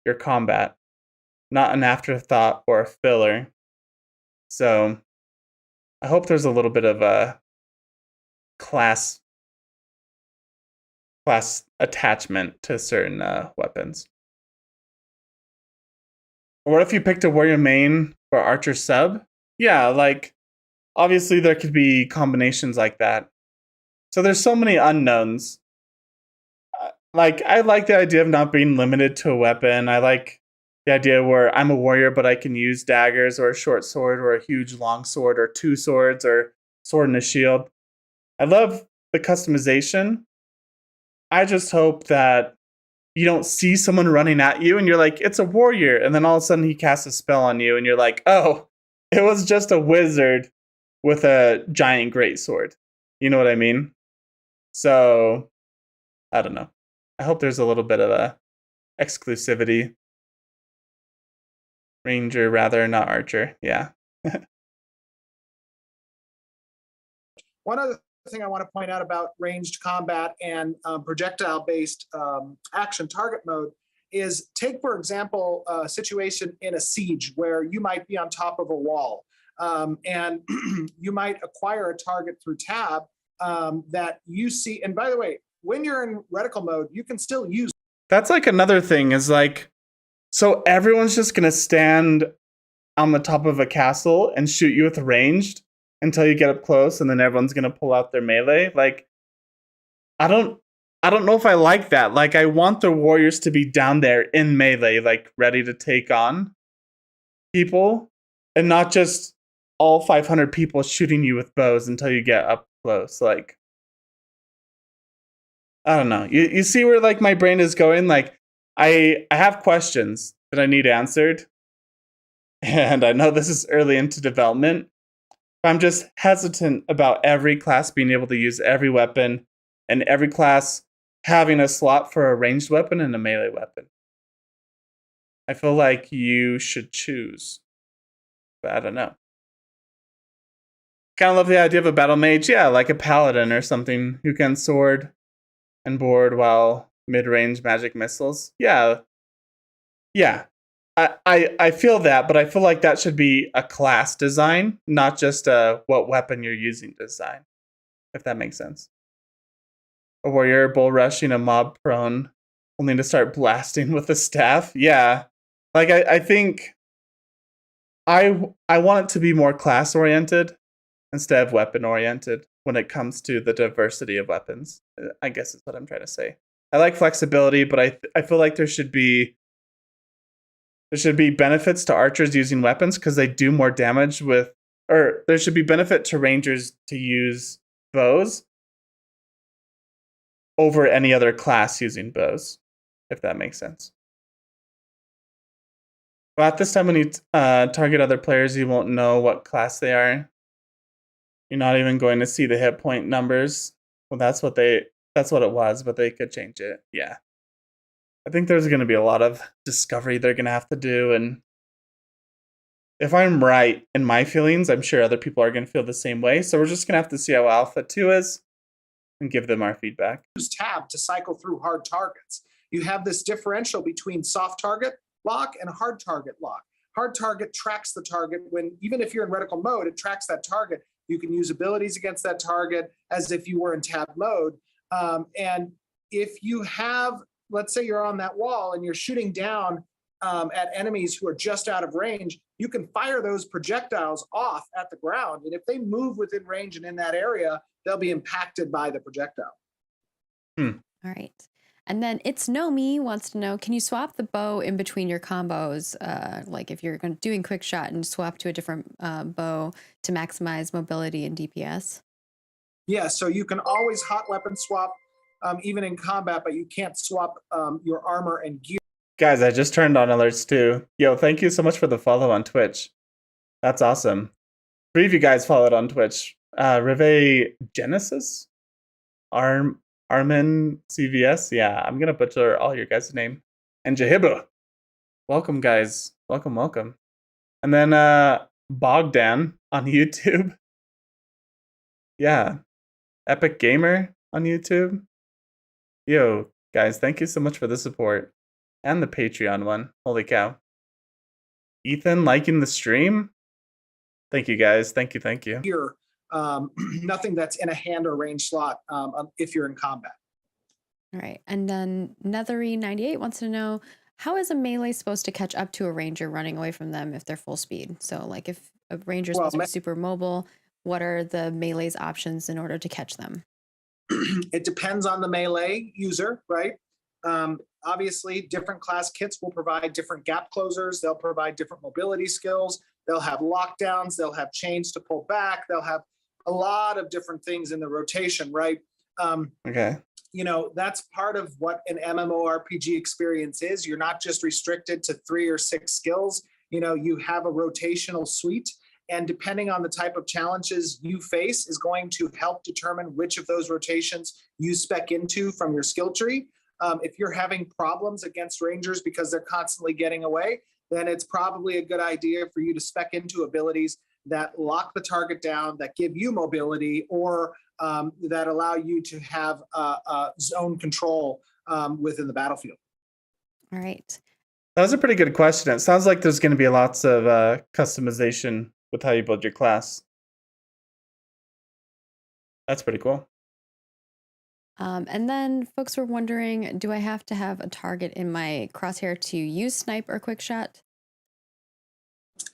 your combat, not an afterthought or a filler. So I hope there's a little bit of a class attachment to certain weapons. Or what if you picked a warrior main for archer sub? Yeah, like obviously there could be combinations like that. So there's so many unknowns. Like I like the idea of not being limited to a weapon. I like the idea where I'm a warrior, but I can use daggers or a short sword or a huge long sword or two swords or sword and a shield. I love the customization. I just hope that you don't see someone running at you and you're like, it's a warrior. And then all of a sudden he casts a spell on you and you're like, oh, it was just a wizard with a giant greatsword. You know what I mean? So, I don't know. I hope there's a little bit of a exclusivity. Ranger, rather, not archer. Yeah. One other thing I want to point out about ranged combat and projectile-based action target mode is take, for example, a situation in a siege where you might be on top of a wall and you might acquire a target through tab that you see. And by the way, when you're in reticle mode, you can still use. That's like another thing is like, so everyone's just going to stand on the top of a castle and shoot you with ranged until you get up close, and then everyone's going to pull out their melee. Like, I don't know if I like that. Like, I want the warriors to be down there in melee, like ready to take on people, and not just all 500 people shooting you with bows until you get up close. Like, I don't know. You see where like my brain is going? Like I have questions that I need answered. And I know this is early into development. But I'm just hesitant about every class being able to use every weapon and every class having a slot for a ranged weapon and a melee weapon. I feel like you should choose. But I don't know. Kind of love the idea of a battle mage. Yeah, like a paladin or something who can sword and board while mid-range magic missiles. Yeah. I feel that, but I feel like that should be a class design, not just a what weapon you're using design, if that makes sense. A warrior bull rushing a mob prone, only to start blasting with a staff. Yeah. Like I think I want it to be more class oriented instead of weapon oriented when it comes to the diversity of weapons. I guess is what I'm trying to say. I like flexibility, but I feel like there should be benefits to archers using weapons because they do more damage with, or there should be benefit to rangers to use bows over any other class using bows, if that makes sense. Well, at this time, when you target other players, you won't know what class they are. You're not even going to see the hit point numbers. Well, that's what it was, but they could change it. Yeah. I think there's going to be a lot of discovery they're going to have to do. And if I'm right in my feelings, I'm sure other people are going to feel the same way. So we're just going to have to see how Alpha 2 is and give them our feedback. Use tab to cycle through hard targets. You have this differential between soft target lock and hard target lock. Hard target tracks the target when, even if you're in reticle mode, it tracks that target. You can use abilities against that target as if you were in tab mode. And if you have, let's say you're on that wall and you're shooting down at enemies who are just out of range, you can fire those projectiles off at the ground. And if they move within range and in that area, they'll be impacted by the projectile. All right. And then It's No Me wants to know, can you swap the bow in between your combos? Like if you're doing quick shot and swap to a different bow to maximize mobility and DPS? Yeah, so you can always hot weapon swap even in combat, but you can't swap your armor and gear. Guys, I just turned on alerts too. Yo, thank you so much for the follow on Twitch. That's awesome. 3 of you guys followed on Twitch. Rive Genesis? Armin CVS? Yeah, I'm going to butcher all your guys' name. And Jahibba. Welcome, guys. Welcome. And then Bogdan on YouTube. Yeah. Epic Gamer on YouTube. Yo, guys, thank you so much for the support. And the Patreon one. Holy cow. Ethan liking the stream? Thank you, guys. Thank you. Here, nothing that's in a hand or range slot if you're in combat. All right. And then Nethery98 wants to know, how is a melee supposed to catch up to a ranger running away from them if they're full speed? So like if a ranger is supposed to be super mobile, what are the melee's options in order to catch them? It depends on the melee user, right? Obviously, different class kits will provide different gap closers. They'll provide different mobility skills. They'll have lockdowns. They'll have chains to pull back. They'll have a lot of different things in the rotation, right? Okay. You know, that's part of what an MMORPG experience is. You're not just restricted to 3 or 6 skills. You know, you have a rotational suite. And depending on the type of challenges you face is going to help determine which of those rotations you spec into from your skill tree. If you're having problems against rangers because they're constantly getting away, then it's probably a good idea for you to spec into abilities that lock the target down, that give you mobility, or that allow you to have zone control within the battlefield. All right. That was a pretty good question. It sounds like there's going to be lots of customization with how you build your class. That's pretty cool. And then folks were wondering, do I have to have a target in my crosshair to use snipe or quick shot?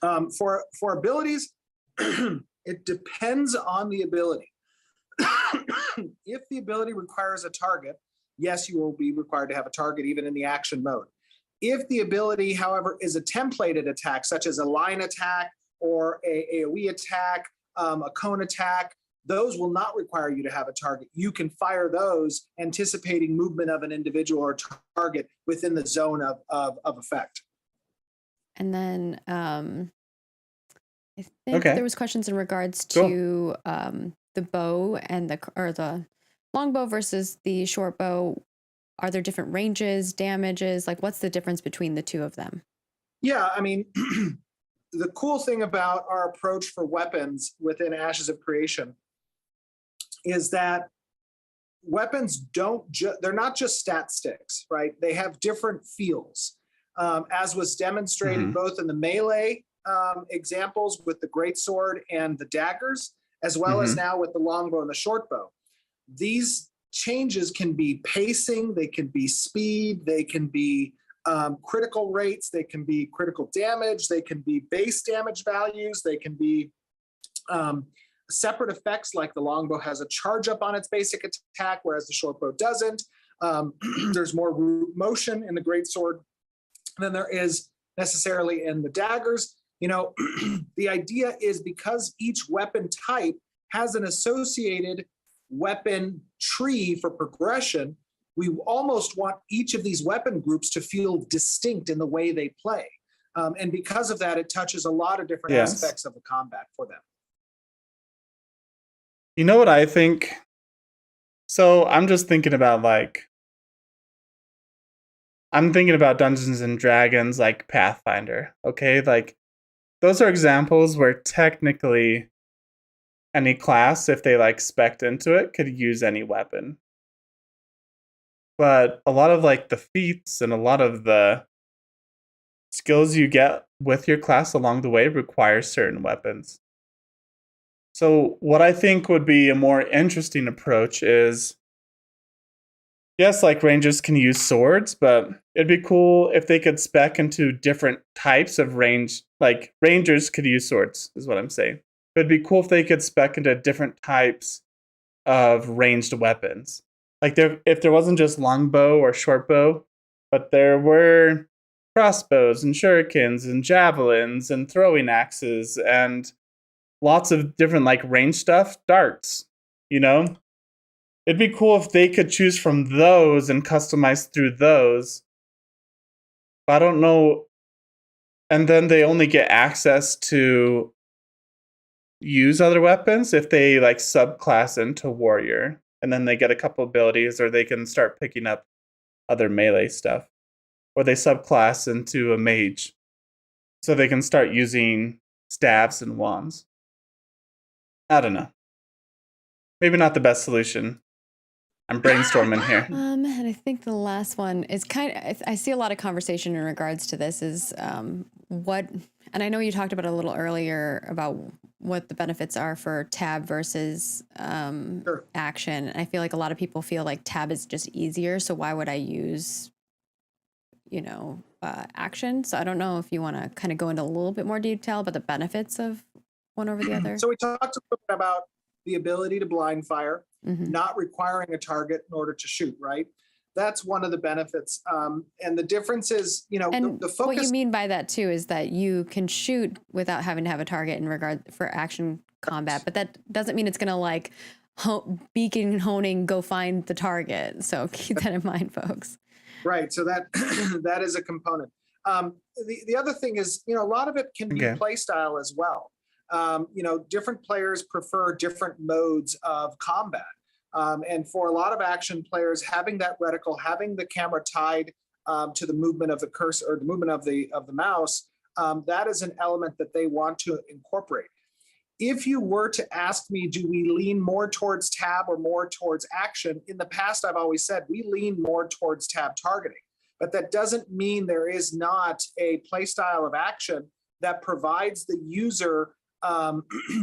For abilities, it depends on the ability. If the ability requires a target, yes, you will be required to have a target even in the action mode. If the ability, however, is a templated attack, such as a line attack or a AoE attack, a cone attack, those will not require you to have a target. You can fire those anticipating movement of an individual or target within the zone of effect. And then I think there was questions in regards to the bow and the longbow versus the short bow. Are there different ranges, damages? Like, what's the difference between the two of them? Yeah, I mean, the cool thing about our approach for weapons within Ashes of Creation is that weapons they're not just stat sticks, right? They have different feels, as was demonstrated both in the melee examples with the greatsword and the daggers, as well as now with the longbow and the shortbow. These changes can be pacing, they can be speed, they can be critical rates, they can be critical damage, they can be base damage values, they can be separate effects, like the longbow has a charge up on its basic attack, whereas the shortbow doesn't. There's more root motion in the greatsword than there is necessarily in the daggers. You know, the idea is because each weapon type has an associated weapon tree for progression, we almost want each of these weapon groups to feel distinct in the way they play. And because of that, it touches a lot of different aspects of the combat for them. You know what I think? So I'm just thinking about I'm thinking about Dungeons and Dragons like Pathfinder, okay? Like those are examples where technically any class, if they like spec'd into it, could use any weapon. But a lot of like the feats and a lot of the skills you get with your class along the way require certain weapons. So what I think would be a more interesting approach is, yes, like rangers can use swords, but it'd be cool if they could spec into different types of range. Like rangers could use swords, is what I'm saying. It'd be cool if they could spec into different types of ranged weapons. Like if there wasn't just longbow or shortbow, but there were crossbows and shurikens and javelins and throwing axes and lots of different like range stuff, darts, you know? It'd be cool if they could choose from those and customize through those. But I don't know. And then they only get access to use other weapons if they like subclass into warrior. And then they get a couple abilities, or they can start picking up other melee stuff. Or they subclass into a mage. So they can start using staves and wands. I don't know. Maybe not the best solution. I'm brainstorming here. And I think the last one is I see a lot of conversation in regards to this is what, and I know you talked about it a little earlier about what the benefits are for tab versus action. And I feel like a lot of people feel like tab is just easier. So why would I use, action? So I don't know if you want to kind of go into a little bit more detail about the benefits of one over the other. So we talked a little bit about the ability to blind fire, not requiring a target in order to shoot, right? That's one of the benefits. And the difference is, and the focus. What you mean by that too is that you can shoot without having to have a target in regard for action combat, but that doesn't mean it's going to like beacon and honing, go find the target. So keep that in mind, folks. Right. So that that is a component. The other thing is, a lot of it can be play style as well. Different players prefer different modes of combat. And for a lot of action players, having that reticle, having the camera tied to the movement of the cursor or the movement of the mouse, that is an element that they want to incorporate. If you were to ask me, do we lean more towards tab or more towards action? In the past, I've always said we lean more towards tab targeting, but that doesn't mean there is not a play style of action that provides the user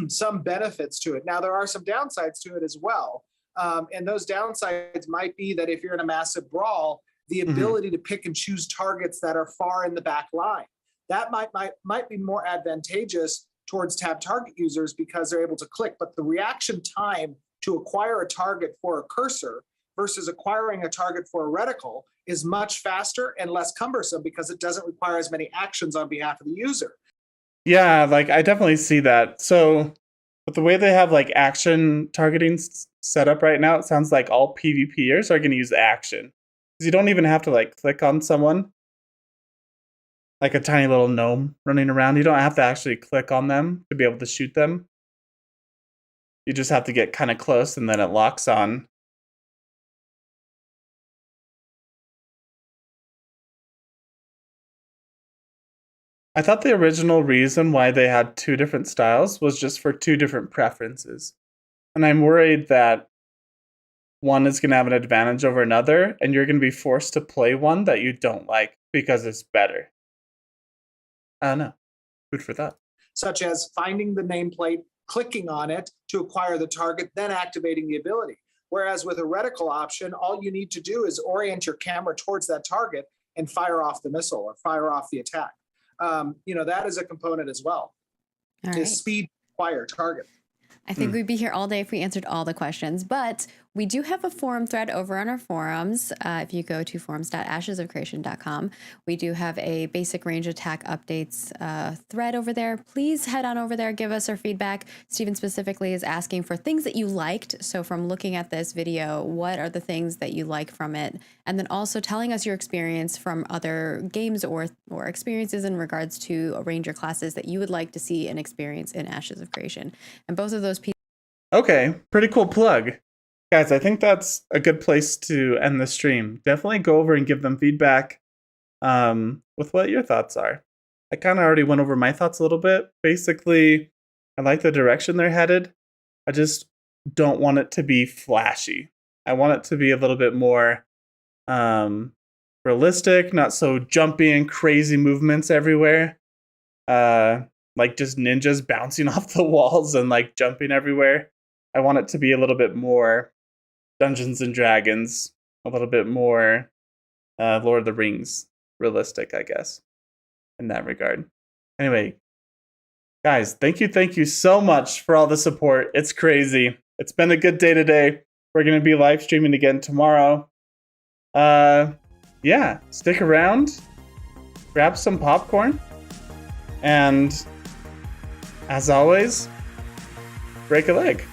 some benefits to it. Now, there are some downsides to it as well. And those downsides might be that if you're in a massive brawl, the ability to pick and choose targets that are far in the back line, that might be more advantageous towards tab target users because they're able to click. But the reaction time to acquire a target for a cursor versus acquiring a target for a reticle is much faster and less cumbersome because it doesn't require as many actions on behalf of the user. Yeah, like I definitely see that. So with the way they have like action targeting set up right now, it sounds like all PvPers are going to use action. Because you don't even have to like click on someone. Like a tiny little gnome running around. You don't have to actually click on them to be able to shoot them. You just have to get kind of close and then it locks on. I thought the original reason why they had two different styles was just for two different preferences. And I'm worried that one is going to have an advantage over another, and you're going to be forced to play one that you don't like because it's better. I don't know. Food for thought. Such as finding the nameplate, clicking on it to acquire the target, then activating the ability. Whereas with a reticle option, all you need to do is orient your camera towards that target and fire off the missile or fire off the attack. That is a component as well. All right. Is speed acquire target. I think we'd be here all day if we answered all the questions, but we do have a forum thread over on our forums. If you go to forums.ashesofcreation.com, we do have a basic range attack updates thread over there. Please head on over there, give us our feedback. Steven specifically is asking for things that you liked. So from looking at this video, what are the things that you like from it? And then also telling us your experience from other games or experiences in regards to ranger classes that you would like to see and experience in Ashes of Creation. And both of those pieces. Okay, pretty cool plug. Guys, I think that's a good place to end the stream. Definitely go over and give them feedback with what your thoughts are. I kind of already went over my thoughts a little bit. Basically, I like the direction they're headed. I just don't want it to be flashy. I want it to be a little bit more realistic, not so jumpy and crazy movements everywhere. Like just ninjas bouncing off the walls and like jumping everywhere. I want it to be a little bit more Dungeons and Dragons, a little bit more Lord of the Rings realistic, I guess, in that regard. Anyway, guys, thank you so much for all the support. It's crazy. It's been a good day today. We're going to be live streaming again tomorrow. Yeah, stick around, grab some popcorn, and as always, break a leg.